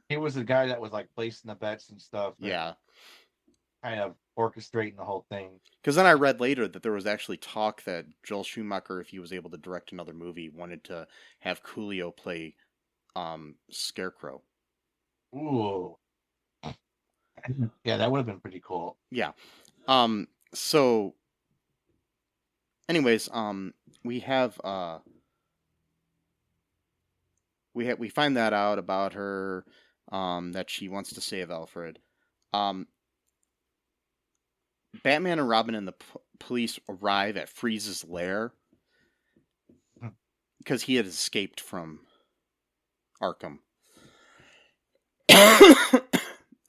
he was the guy that was like placing the bets and stuff. Yeah. Kind of orchestrating the whole thing. Because then I read later that there was actually talk that Joel Schumacher, if he was able to direct another movie, wanted to have Coolio play Scarecrow. Ooh. Yeah, that would have been pretty cool. Yeah. So anyways, we find that out about her, that she wants to save Alfred. Batman and Robin and the police arrive at Freeze's lair because he had escaped from Arkham.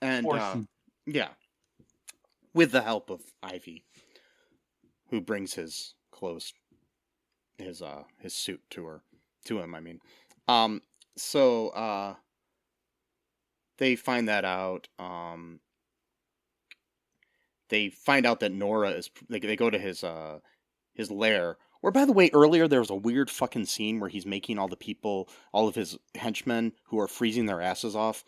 And with the help of Ivy, who brings his clothes, his suit to him. I mean, so they find that out. They find out that Nora is. They go to his lair. Where, by the way, earlier there was a weird fucking scene where he's making all of his henchmen who are freezing their asses off.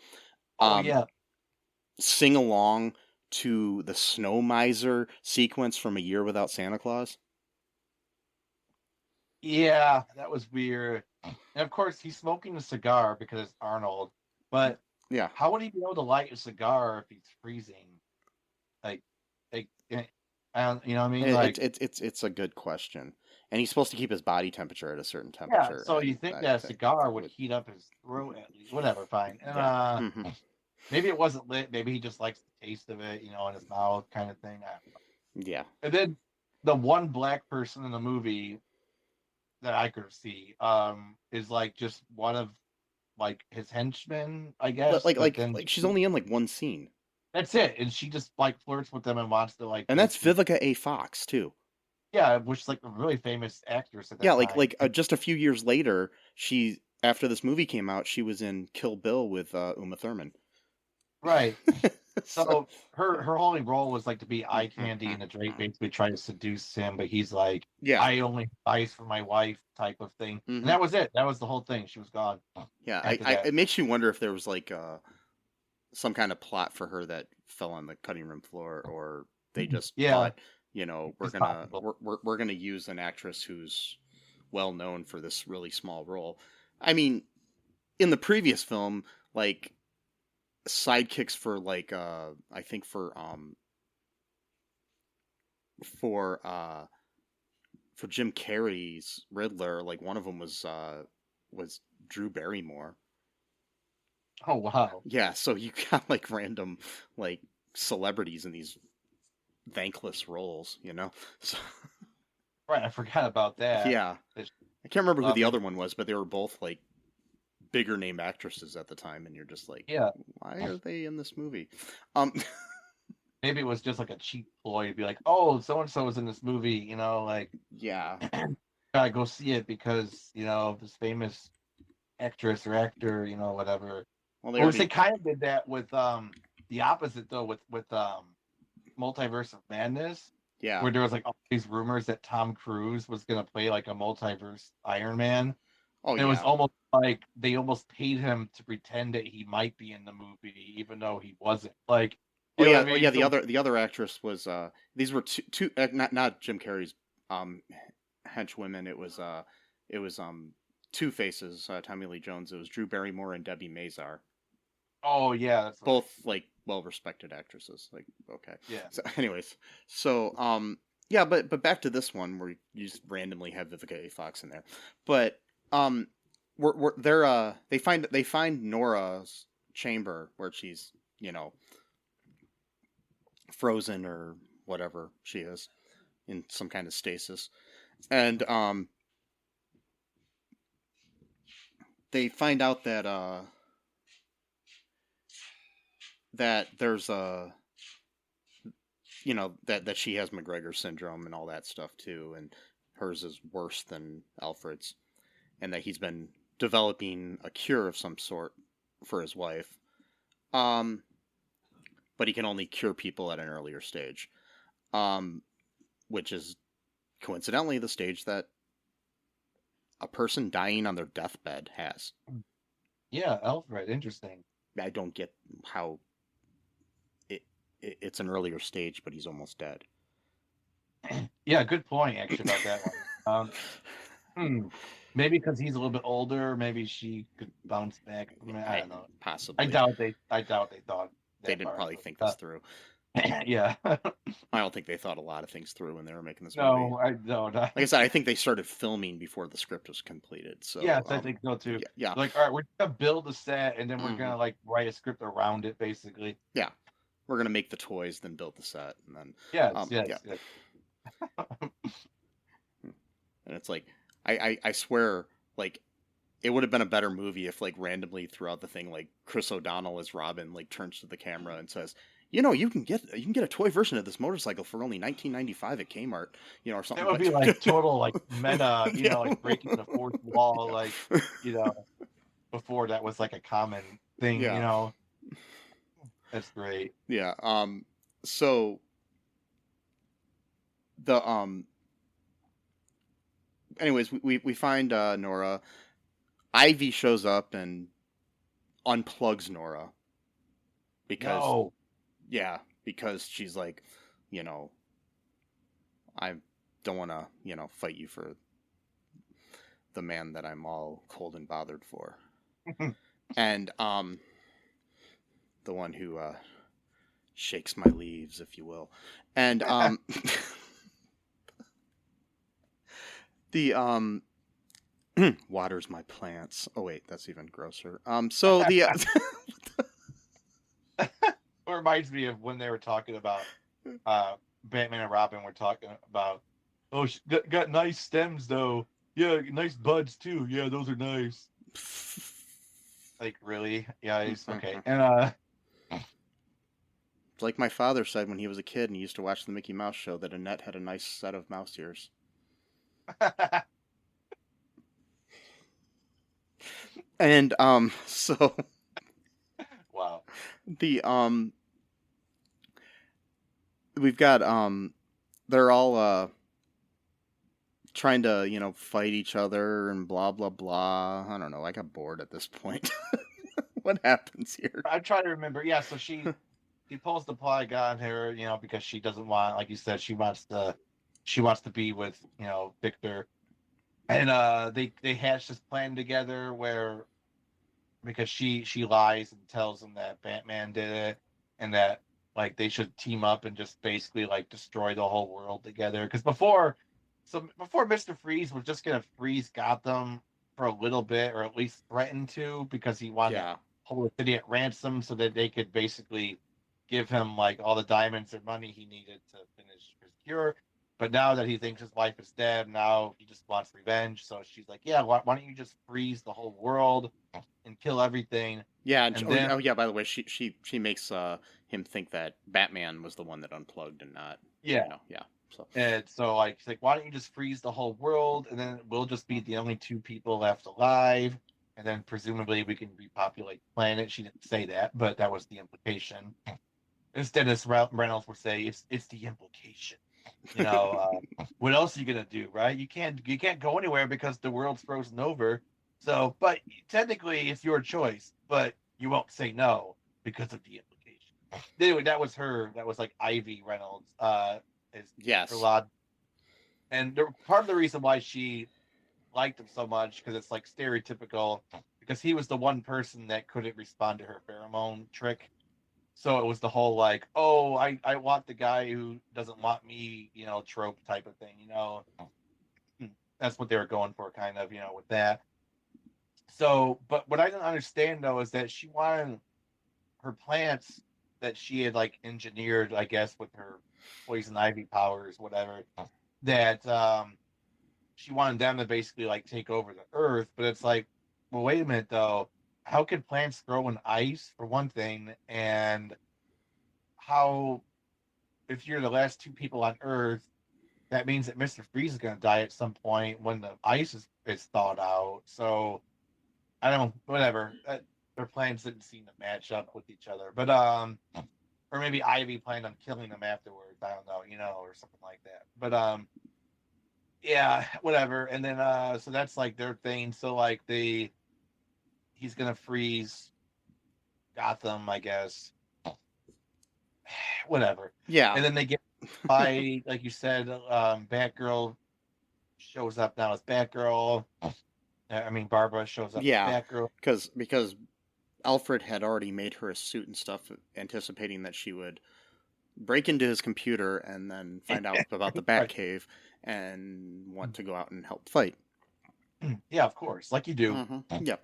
Sing along to the Snow Miser sequence from A Year Without Santa Claus. Yeah, that was weird. And of course, he's smoking a cigar because it's Arnold. But yeah, how would he be able to light a cigar if he's freezing? You know what I mean? It's a good question. And he's supposed to keep his body temperature at a certain temperature. Yeah, so you think that a cigar would heat up his throat at least. Whatever, fine. And maybe it wasn't lit. Maybe he just likes the taste of it, in his mouth, kind of thing. I don't know. Yeah. And then the one black person in the movie that I could see is like just one of like his henchman, I guess. Like Then like she's only in like one scene, that's it, and she just like flirts with them and wants to like and that's basically, Vivica A. Fox too. yeah, which is like a really famous actress at Yeah, that time. just a few years later, she after this movie came out, she was in Kill Bill with Uma Thurman. Right. So, So her only role was like to be eye candy and the Drake basically trying to seduce him, but he's like, yeah, I only have eyes for my wife type of thing. And hmm that was it. That was the whole thing. She was gone. yeah. After that. It makes you wonder if there was like some kind of plot for her that fell on the cutting room floor, or they just Yeah. thought, you know, It's possible. we're gonna use an actress who's well known for this really small role. I mean, in the previous film, like sidekicks for like I think for Jim Carrey's Riddler, like one of them was Drew Barrymore. Oh wow. Yeah, so you got like random like celebrities in these thankless roles, you know. So, Right, I forgot about that. yeah, It's I can't remember who the lovely. other one was, but they were both like bigger name actresses at the time, and you're just like, Yeah. why are they in this movie? Um, Maybe it was just like a cheap ploy to be like, oh, so and so was in this movie, you know, like yeah, gotta go see it because, you know, this famous actress or actor, you know, whatever. well Which they kind of did that with the opposite though, with Multiverse of Madness, yeah, where there was like all these rumors that Tom Cruise was gonna play like a multiverse Iron Man. oh And it was yeah. almost like they almost paid him to pretend that he might be in the movie, even though he wasn't. Like, Oh you know yeah, what I well, mean? yeah. So, The other actress was these were two not Jim Carrey's um henchwomen. It was Two Faces, Tommy Lee Jones. It was Drew Barrymore and Debbie Mazar. oh yeah, that's what, Both like well respected actresses. Like okay. yeah. So anyways, so yeah, but back to this one where you just randomly have Vivica A. Fox in there, but they find Nora's chamber where she's, you know, frozen or whatever she is in some kind of stasis, and they find out that that there's a, you know, that she has McGregor syndrome and all that stuff too, and hers is worse than Alfred's, and that he's been developing a cure of some sort for his wife. But he can only cure people at an earlier stage, which is coincidentally the stage that a person dying on their deathbed has. Yeah, Alfred, interesting. I don't get how it's an earlier stage, but he's almost dead. Yeah, good point actually about that one. Maybe because he's a little bit older, maybe she could bounce back from it. I don't know. Possibly. I doubt they thought that they didn't far, probably but, think this through. Yeah. I don't think they thought a lot of things through when they were making this movie. No, I don't. Like I said, I think they started filming before the script was completed. So Yes, I think so too. Yeah. Like, all right, we're gonna build a set, and then we're Mhm. gonna like write a script around it, basically. Yeah. We're gonna make the toys, then build the set, and then Yes, yeah. yes. And it's like I swear, like it would have been a better movie if like randomly throughout the thing, like Chris O'Donnell as Robin like turns to the camera and says, you know, you can get a toy version of this motorcycle for only $19.95 at Kmart, you know, or something. That would be like total like meta, you know, like breaking the fourth wall, like, you know, before that was like a common thing, Yeah. you know. That's great. Yeah. So the anyways, we find Nora. Ivy shows up and unplugs Nora because No. yeah, because she's like, you know, I don't want to, you know, fight you for the man that I'm all cold and bothered for. And the one who shakes my leaves, if you will. And the waters my plants. Oh wait, that's even grosser. So the It reminds me of when they were talking about Batman and Robin were talking about, oh, she got nice stems though. Yeah, nice buds too. Yeah, those are nice. Like, really? Yeah, he's okay. Mhm. And It's like my father said when he was a kid and he used to watch the Mickey Mouse show that Annette had a nice set of mouse ears. And so wow. the we've got they're all trying to, fight each other and blah blah blah. I don't know. I got bored at this point. What happens here? I'm trying to remember. Yeah, so she pulls the plug on her, because she doesn't want, like you said, she wants to be with, Victor. And they hatch this plan together where, because she lies and tells him that Batman did it, and that like they should team up and just basically like destroy the whole world together. Because before Mr. Freeze was just gonna freeze Gotham for a little bit, or at least threaten to, because he wanted to Yeah. hold the city at ransom so that they could basically give him like all the diamonds and money he needed to finish his cure. But now that he thinks his wife is dead, now he just wants revenge. So she's like, "Yeah, why don't you just freeze the whole world and kill everything?" Yeah, And then, oh yeah, by the way, she makes him think that Batman was the one that unplugged and not, yeah, yeah. So and so like she's like, "Why don't you just freeze the whole world, and then we'll just be the only two people left alive, and then presumably we can repopulate the planet." She didn't say that, but that was the implication. Instead, as Reynolds would say, it's the implication. What else are you gonna do, right? You can't go anywhere because the world's frozen over. So, but technically, it's your choice. But you won't say no because of the implication. Anyway, that was her. That was like Ivy Reynolds. Is yes, her lot. And part of the reason why she liked him so much, because it's like stereotypical, because he was the one person that couldn't respond to her pheromone trick. So it was the whole like, oh, I want the guy who doesn't want me, trope type of thing, That's what they were going for, kind of, with that. So, but what I didn't understand though is that she wanted her plants that she had like engineered, I guess, with her poison ivy powers, whatever, that she wanted them to basically like take over the earth. But it's like, well, wait a minute though. How can plants grow in ice, for one thing? And how, if you're the last two people on Earth, that means that Mr. Freeze is going to die at some point when the ice is thawed out. So I don't know, whatever. Their plans didn't seem to match up with each other. But or maybe Ivy planned on killing them afterwards. I don't know, or something like that. But yeah, whatever. And then so that's like their thing. So like he's gonna freeze Gotham, I guess. Whatever. yeah, And then they get by, like you said, Batgirl shows up now as Batgirl. I mean, Barbara shows up yeah, as Batgirl. because Alfred had already made her a suit and stuff, anticipating that she would break into his computer and then find out about the Batcave and want to go out and help fight. Yeah, of course, like you do. Mm-hmm. Yep.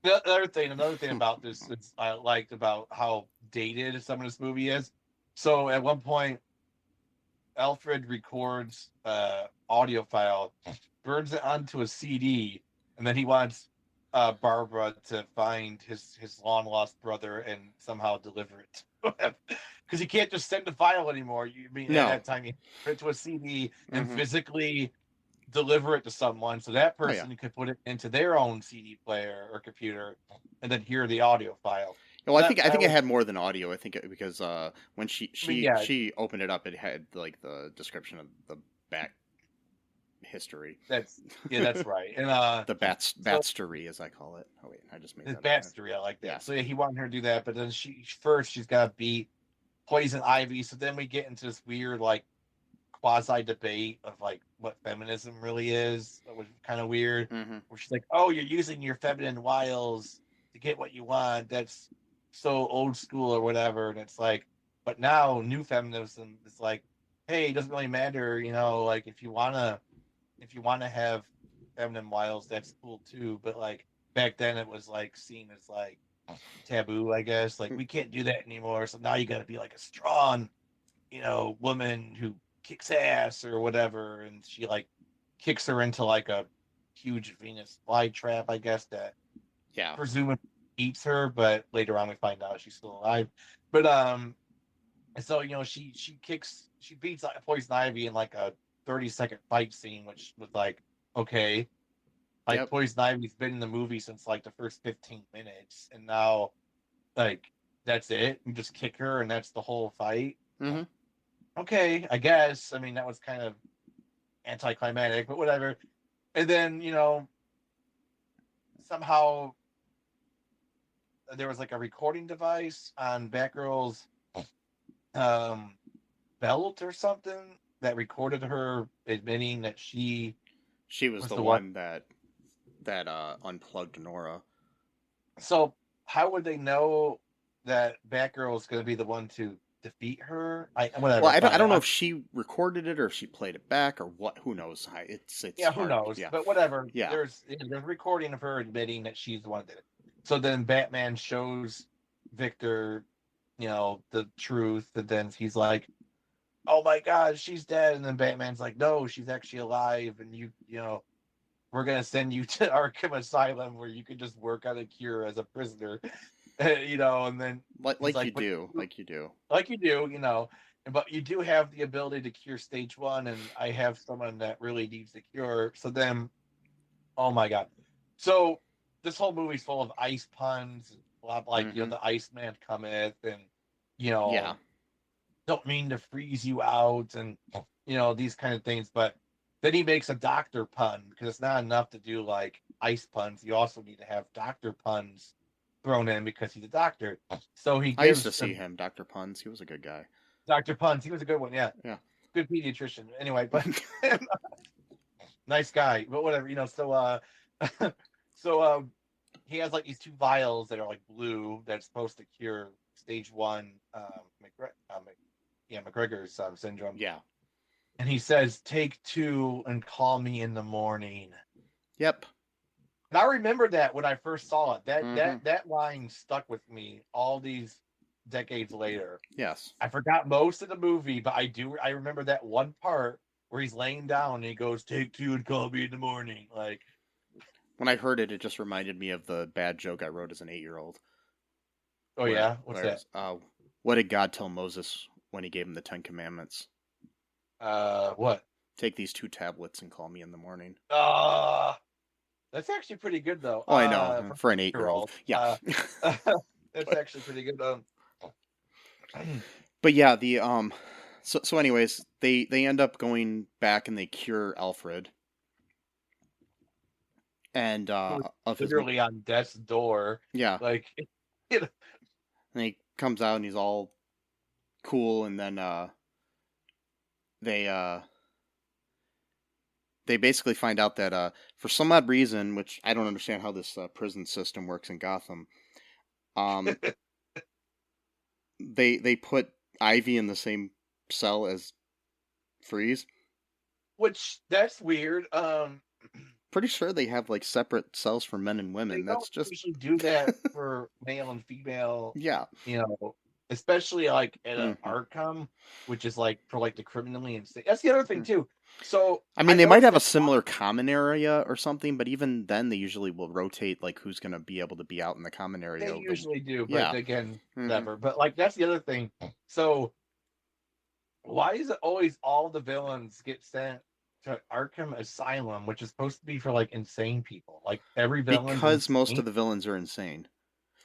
Another thing about this is I liked about how dated some of this movie is. So at one point, Alfred records audio file, burns it onto a CD, and then he wants Barbara to find his long lost brother and somehow deliver it because you can't just send the file anymore. At that time you put it to a CD and physically deliver it to someone, so that person could put it into their own CD player or computer and then hear the audio file. Well, I think it had more than audio. I think because when she opened it up, it had like the description of the back history. That's right. And the batstory, as I call it. Oh wait, I just made that batstory. I like that. Yeah. So he wanted her to do that, but then she's got to beat Poison Ivy. So then we get into this weird like quasi debate of like what feminism really is. That was kind of weird. Where she's like, "Oh, you're using your feminine wiles to get what you want. That's so old school or whatever." And it's like, but now new feminism is like, hey, it doesn't really matter, like if you wanna have feminine wiles, that's cool too. But like back then it was like seen as like taboo, I guess. Like we can't do that anymore. So now you gotta be like a strong, woman who kicks ass or whatever. And she like kicks her into like a huge Venus flytrap, I guess, that presumably eats her, but later on we find out she's still alive. But so she beats Poison Ivy in like a 30-second fight scene, which was like, okay, like Yep. Poison Ivy's been in the movie since like the first 15 minutes, and now like that's it. You just kick her, and that's the whole fight. Mm-hmm. Okay, I guess. I mean, that was kind of anticlimactic, but whatever. And then somehow there was like a recording device on Batgirl's belt or something that recorded her admitting that she was the one that unplugged Nora. So how would they know that Batgirl is going to be the one to defeat her? Whatever. Well, I don't know if she recorded it or if she played it back or what. Who knows? It's yeah, hard. who knows? Yeah. But whatever. Yeah. There's a recording of her admitting that she's the one that did it. So then Batman shows Victor, the truth, and then he's like, "Oh my God, she's dead." And then Batman's like, "No, she's actually alive, and we're gonna send you to Arkham Asylum where you can just work on a cure as a prisoner." And then like you do, but you do have the ability to cure stage 1, and I have someone that really needs the cure. So then, oh my God. So this whole movie's full of ice puns, like, the Iceman cometh, and, yeah, don't mean to freeze you out, and, these kind of things. But then he makes a doctor pun, because it's not enough to do, like, ice puns. You also need to have doctor puns thrown in because he's a doctor. So I used to see him, Dr. Puns. He was a good guy. Dr. Puns, he was a good one, yeah. Yeah. Good pediatrician. Anyway, but nice guy. But whatever, so he has like these 2 vials that are like blue that's supposed to cure stage 1 McGregor's syndrome. Yeah. And he says, "Take 2 and call me in the morning." Yep. And I remember that when I first saw it. That line stuck with me all these decades later. Yes. I forgot most of the movie, but I remember that one part where he's laying down and he goes, "Take 2 and call me in the morning." Like, when I heard it, it just reminded me of the bad joke I wrote as an 8-year-old. Oh, yeah? What's that? What did God tell Moses when he gave him the 10 Commandments? What? Take these 2 tablets and call me in the morning. That's actually pretty good, though. Oh, I know. For an 8-year-old. Yeah. That's actually pretty good, though. But yeah, the so anyways, they end up going back and they cure Alfred. And of his literally on death's door. Yeah. Like, and he comes out and he's all cool, and then they basically find out that for some odd reason, which I don't understand how this prison system works in Gotham, they put Ivy in the same cell as Freeze. Which, that's weird. Pretty sure they have like separate cells for men and women. That's just usually do that for male and female. Yeah. Especially like at an Arkham, which is like for like the criminally insane. That's the other thing too. So I mean, they might have a similar common area or something, but even then, they usually will rotate like who's going to be able to be out in the common area. They usually do, but yeah. Again, never. But like that's the other thing. So why is it always all the villains get sent to Arkham Asylum, which is supposed to be for like insane people? Like every villain, because most of the villains are insane.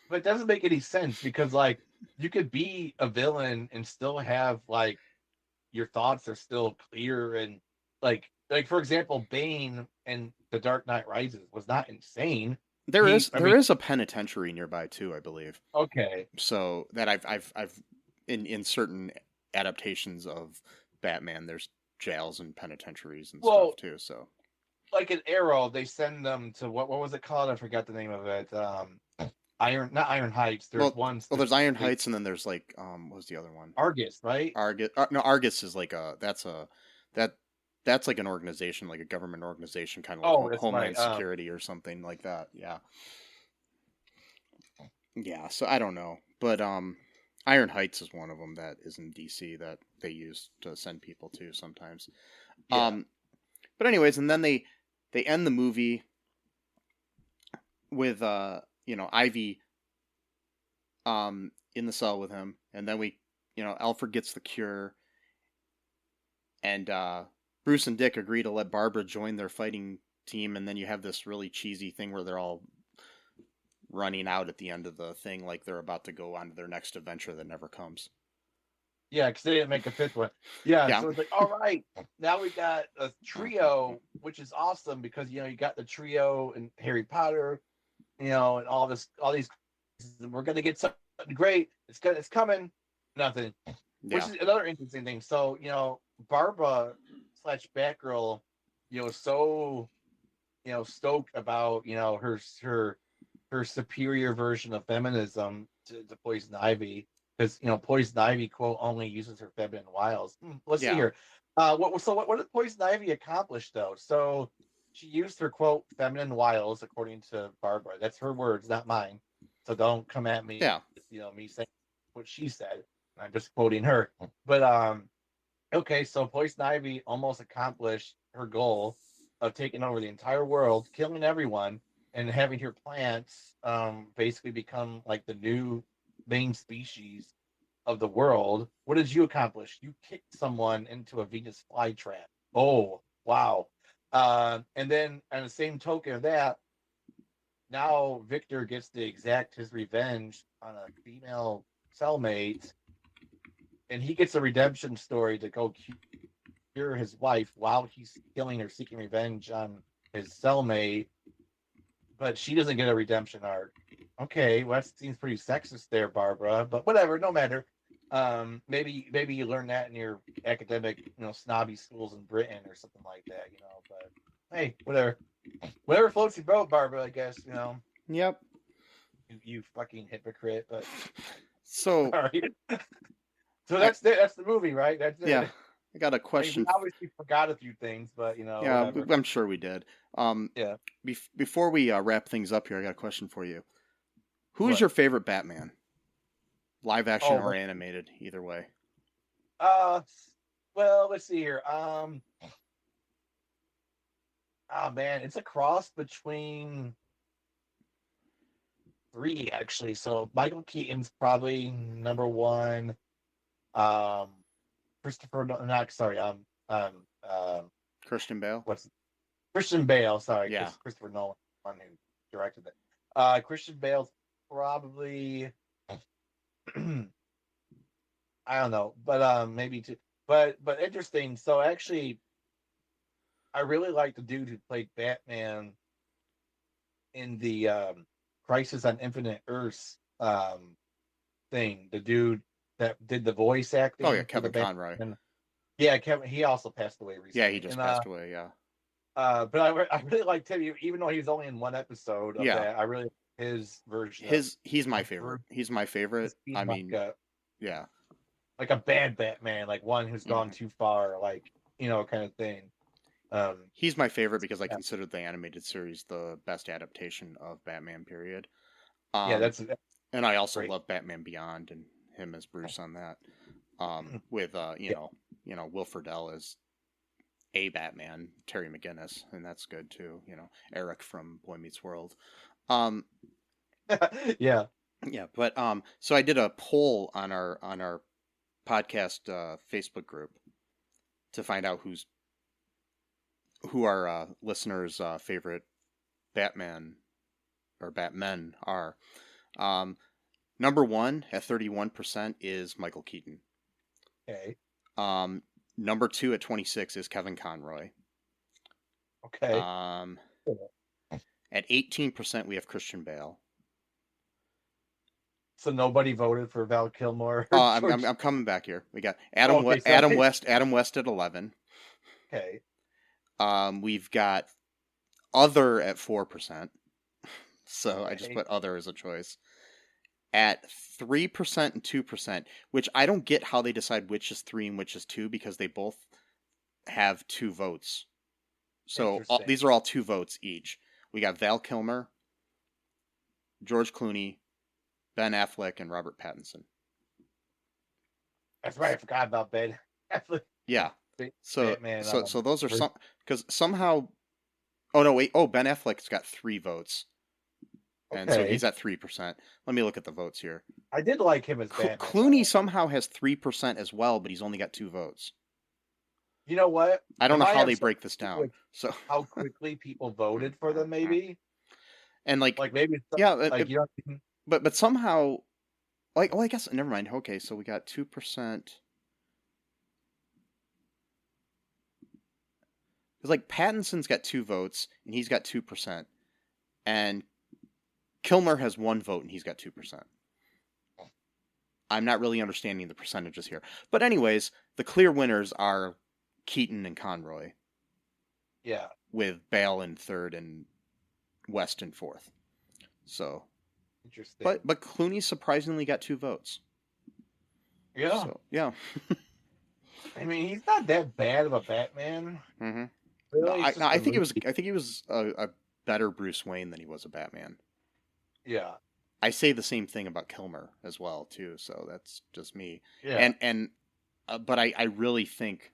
But it doesn't make any sense because like you could be a villain and still have like your thoughts are still clear, and like for example, Bane in The Dark Knight Rises was not insane. There is a penitentiary nearby too, I believe. Okay. So that I've in certain adaptations of Batman, there's jails and penitentiaries and stuff too. So like in Arrow, they send them to what was it called? I forgot the name of it. Not Iron Heights. There's one. Well, there's Iron Heights, and then there's like what was the other one? Argus, right? Argus. No, Argus is like that's like an organization, like a government organization, kind of like Homeland Security or something like that. Yeah. Yeah. So I don't know, but Iron Heights is one of them that is in DC that they use to send people to sometimes. Yeah. But anyways, and then they end the movie with Ivy in the cell with him, and then Alfred gets the cure, and Bruce and Dick agree to let Barbara join their fighting team, and then you have this really cheesy thing where they're all running out at the end of the thing like they're about to go on to their next adventure that never comes. Yeah, because they didn't make a fifth one. Yeah, Yeah. so it's like, all right, now we got a trio, which is awesome because you got the trio and Harry Potter, and all these. We're gonna get something great. It's coming. Nothing. Which is another interesting thing. So Barbara / Batgirl, so stoked about her superior version of feminism to Poison Ivy. Because Poison Ivy quote only uses her feminine wiles. Let's see here. What did Poison Ivy accomplish though? So she used her quote feminine wiles according to Barbara. That's her words, not mine. So don't come at me. Yeah. Me saying what she said. I'm just quoting her. But okay, so Poison Ivy almost accomplished her goal of taking over the entire world, killing everyone, and having her plants basically become like the new main species of the world. What did you accomplish? You kicked someone into a Venus flytrap. Oh, wow. And then on the same token of that, now Victor gets to exact his revenge on a female cellmate, and he gets a redemption story to go cure his wife while he's killing or seeking revenge on his cellmate, but she doesn't get a redemption arc. Okay, well, that seems pretty sexist there, Barbara, but whatever, no matter. Maybe you learn that in your academic, snobby schools in Britain or something like that, but hey, whatever floats your boat, Barbara, I guess, Yep. You fucking hypocrite, but so sorry. So that's the movie, right? That's it. Yeah. I got a question. We obviously forgot a few things, but yeah, whatever. I'm sure we did. Yeah. Before we wrap things up here, I got a question for you. Who's your favorite Batman? Live action or animated, either way. Well, let's see here. Oh man, it's a cross between 3 actually. So Michael Keaton's probably number 1. Christian Bale. Christian Bale? Sorry, yeah. Christopher Nolan, one who directed it. Christian Bale's probably. I don't know, but maybe 2. But interesting. So actually, I really like the dude who played Batman in the Crisis on Infinite Earths thing. The dude that did the voice acting. Oh yeah, Kevin Conroy. Yeah, Kevin. He also passed away recently. Yeah, he just passed away. Yeah. But I really liked him, even though he was only in one episode of that. I really like his version. He's my favorite. He's my favorite. I mean, yeah, like a bad Batman, like one who's gone too far, like kind of thing. He's my favorite because I consider the animated series the best adaptation of Batman. Period. That's and I also great. love Batman Beyond and him as Bruce on that. With Will Friedle as a Batman, Terry McGinnis, and that's good too. Eric from Boy Meets World. Yeah. But so I did a poll on our podcast Facebook group to find out who our listeners' favorite Batman or Batmen are. Number 1 at 31% is Michael Keaton. Okay. Number 2 at 26 is Kevin Conroy. Okay. At 18% we have Christian Bale. So nobody voted for Val Kilmer. I'm coming back here. We got Adam West at 11. Okay. We've got other at 4%. So I just put other as a choice. At 3% and 2%, which I don't get how they decide which is 3 and which is 2 because they both have 2 votes. So these are all 2 votes each. We got Val Kilmer, George Clooney, Ben Affleck, and Robert Pattinson. That's right. I forgot about Ben Affleck. Yeah. So Batman, so those are some because somehow. Oh no! Wait. Oh, Ben Affleck's got 3 votes. And so Okay. he's at 3%. Let me look at the votes here. I did like him as Batman. Clooney somehow has 3% as well, but he's only got 2 votes. You know what? I don't It know might how have they something break this to do down. with So how quickly people voted for them, maybe. and like Maybe it's yeah, like you know. but somehow like I guess never mind. Okay, so we got 2%. Because like Pattinson's got 2 votes and he's got 2%, and Kilmer has 1 vote and he's got 2%. I'm not really understanding the percentages here, but anyways, the clear winners are Keaton and Conroy. Yeah. With Bale in 3rd and West in 4th. So Interesting. But Clooney surprisingly got 2 votes. Yeah. So, yeah. I mean, he's not that bad of a Batman. Mm-hmm. Really? I think he was a better Bruce Wayne than he was a Batman. Yeah. I say the same thing about Kilmer as well too. So that's just me. Yeah. But I really think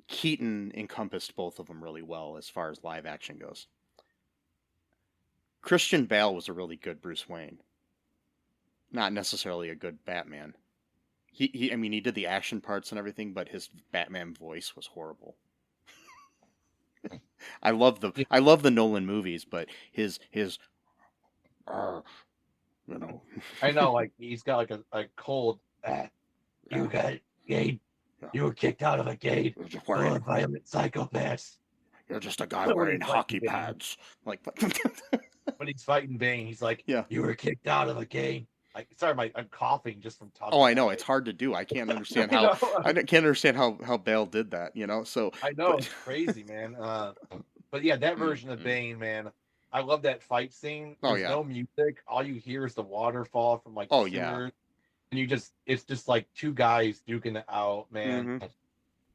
Keaton encompassed both of them really well as far as live action goes. Christian Bale was a really good Bruce Wayne. Not necessarily a good Batman. I mean, he did the action parts and everything, but his Batman voice was horrible. I love the Nolan movies, but his you know. I know, like he's got like a cold. You got gay. You were kicked out of a gate. Full of violent psychopaths. You're just a guy wearing hockey pads. Like, when he's fighting Bane, he's like, yeah. You were kicked out of a game. Like, sorry, I'm coughing just from talking. Oh, I know, it's hard to do. I can't understand how I can't understand how Bale did that. You know, so I know it's crazy, man. But yeah, that version of Bane, man, I love that fight scene. There's no music. All you hear is the waterfall from like the sewers. And it's just like 2 guys duking it out, man. Mm-hmm.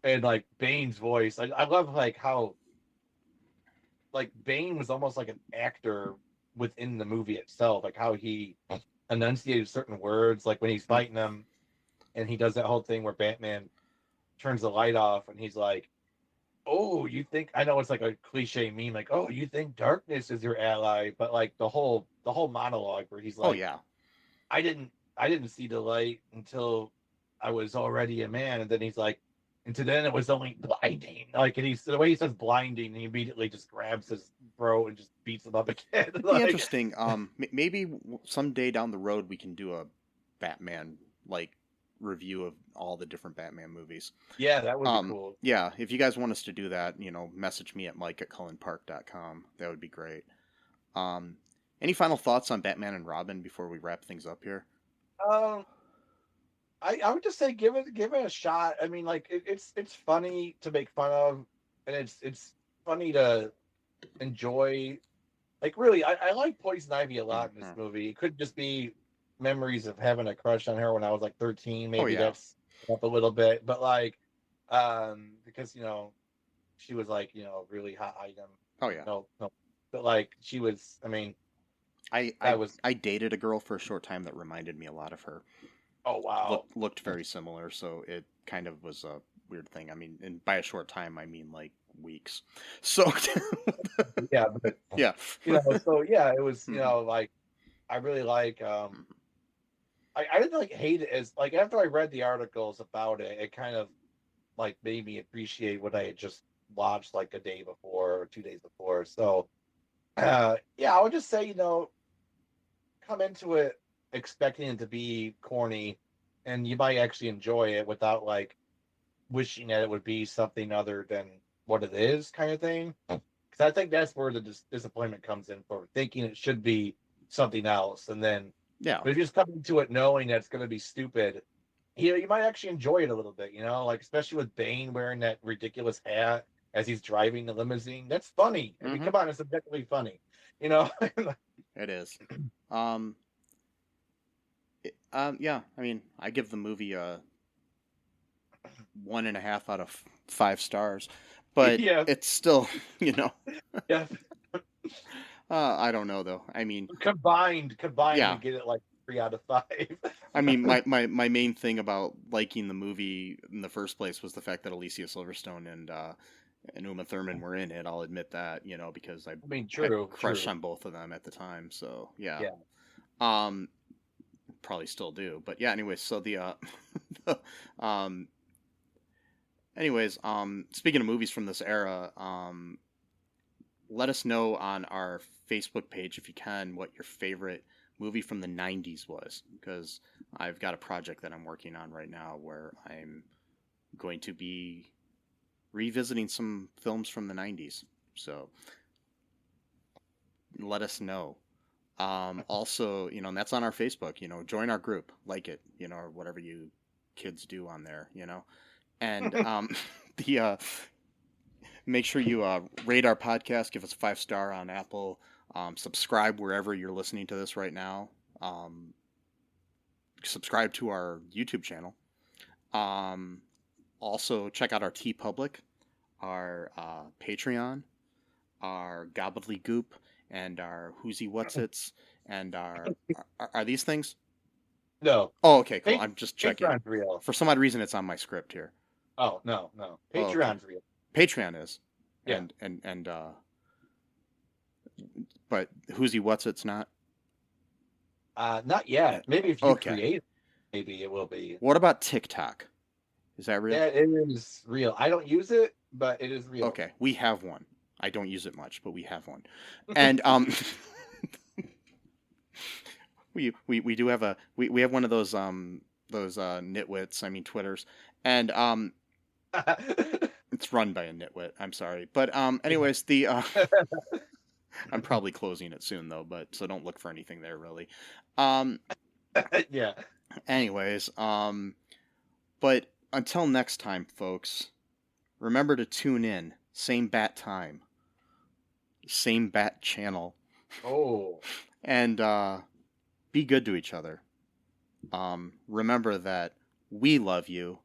And like Bane's voice, I love like how like Bane was almost like an actor within the movie itself, like how he enunciated certain words, like when he's fighting them, and he does that whole thing where Batman turns the light off, and he's like, "Oh, you think?" I know it's like a cliche meme, like, "Oh, you think darkness is your ally?" But like the whole monologue where he's like, "Oh yeah, I didn't see the light until I was already a man," and then he's like, "Until then it was only blinding." Like, and the way he says blinding, he immediately just grabs his bro and just beats him up again. Like, interesting. Maybe someday down the road we can do a Batman like review of all the different Batman movies. Yeah, that would be cool. Yeah, if you guys want us to do that, message me at mike@cullenpark.com. That would be great. Any final thoughts on Batman and Robin before we wrap things up here? I would just say give it a shot. I mean, like it's funny to make fun of, and it's funny to enjoy. Like, really, I like Poison Ivy a lot in this movie. It could just be memories of having a crush on her when I was like 13. Maybe that's up a little bit, but like, because she was like really hot item. Oh yeah. No, but like she was. I mean, I dated a girl for a short time that reminded me a lot of her. Oh wow! Looked very similar, so it kind of was a weird thing. I mean, and by a short time, I mean like weeks. So yeah, so it was like I really like. I didn't like hate it as like after I read the articles about it, it kind of like made me appreciate what I had just watched like a day before or 2 days before. So I would just say come into it expecting it to be corny, and you might actually enjoy it without like wishing that it would be something other than what it is, kind of thing. Because I think that's where the disappointment comes in, for thinking it should be something else, and then but if you just come into it knowing that it's going to be stupid, you might actually enjoy it a little bit. Like especially with Bane wearing that ridiculous hat as he's driving the limousine. That's funny. I mean, come on, it's objectively funny. It is. Yeah, I mean, I give the movie a 1.5 out of 5 stars, but it's still, Yeah. I don't know though. I mean, combined, you get it like 3 out of 5. I mean, my main thing about liking the movie in the first place was the fact that Alicia Silverstone and Uma Thurman were in it. I'll admit that, because I mean, had true. crush on both of them at the time. So yeah. Probably still do, but yeah. Anyways, so speaking of movies from this era, let us know on our Facebook page if you can what your favorite movie from the 90s was, because I've got a project that I'm working on right now where I'm going to be revisiting some films from the 90s. So let us know. Also, and that's on our Facebook, join our group, like it, or whatever you kids do on there, and make sure you rate our podcast, give us a 5-star on Apple, subscribe wherever you're listening to this right now, subscribe to our YouTube channel, also check out our TeePublic, our Patreon, our Gobbledygook, and our Who's He What's It's, and are these things? No. Oh, okay, cool. I'm just checking. Patreon's real. For some odd reason, it's on my script here. Oh, no. Patreon's real. Patreon is. Yeah. And but Who's He What's It's not? Not yet. Maybe if you create it, maybe it will be. What about TikTok? Is that real? Yeah, it is real. I don't use it, but it is real. Okay, we have one. I don't use it much, but we have one. And we do have we have one of those nitwits, Twitters. And it's run by a nitwit. I'm sorry. But anyways, I'm probably closing it soon though, so don't look for anything there really. Yeah. Anyways, but until next time, folks, remember to tune in. Same bat time. Same bat channel. Oh. And be good to each other. Remember that we love you.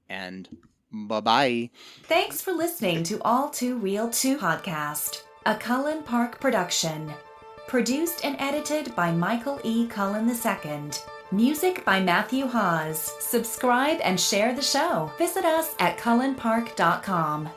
And bye-bye. Thanks for listening to All Too Real 2 podcast, a Cullen Park production. Produced and edited by Michael E. Cullen II. Music by Matthew Hawes. Subscribe and share the show. Visit us at cullenpark.com.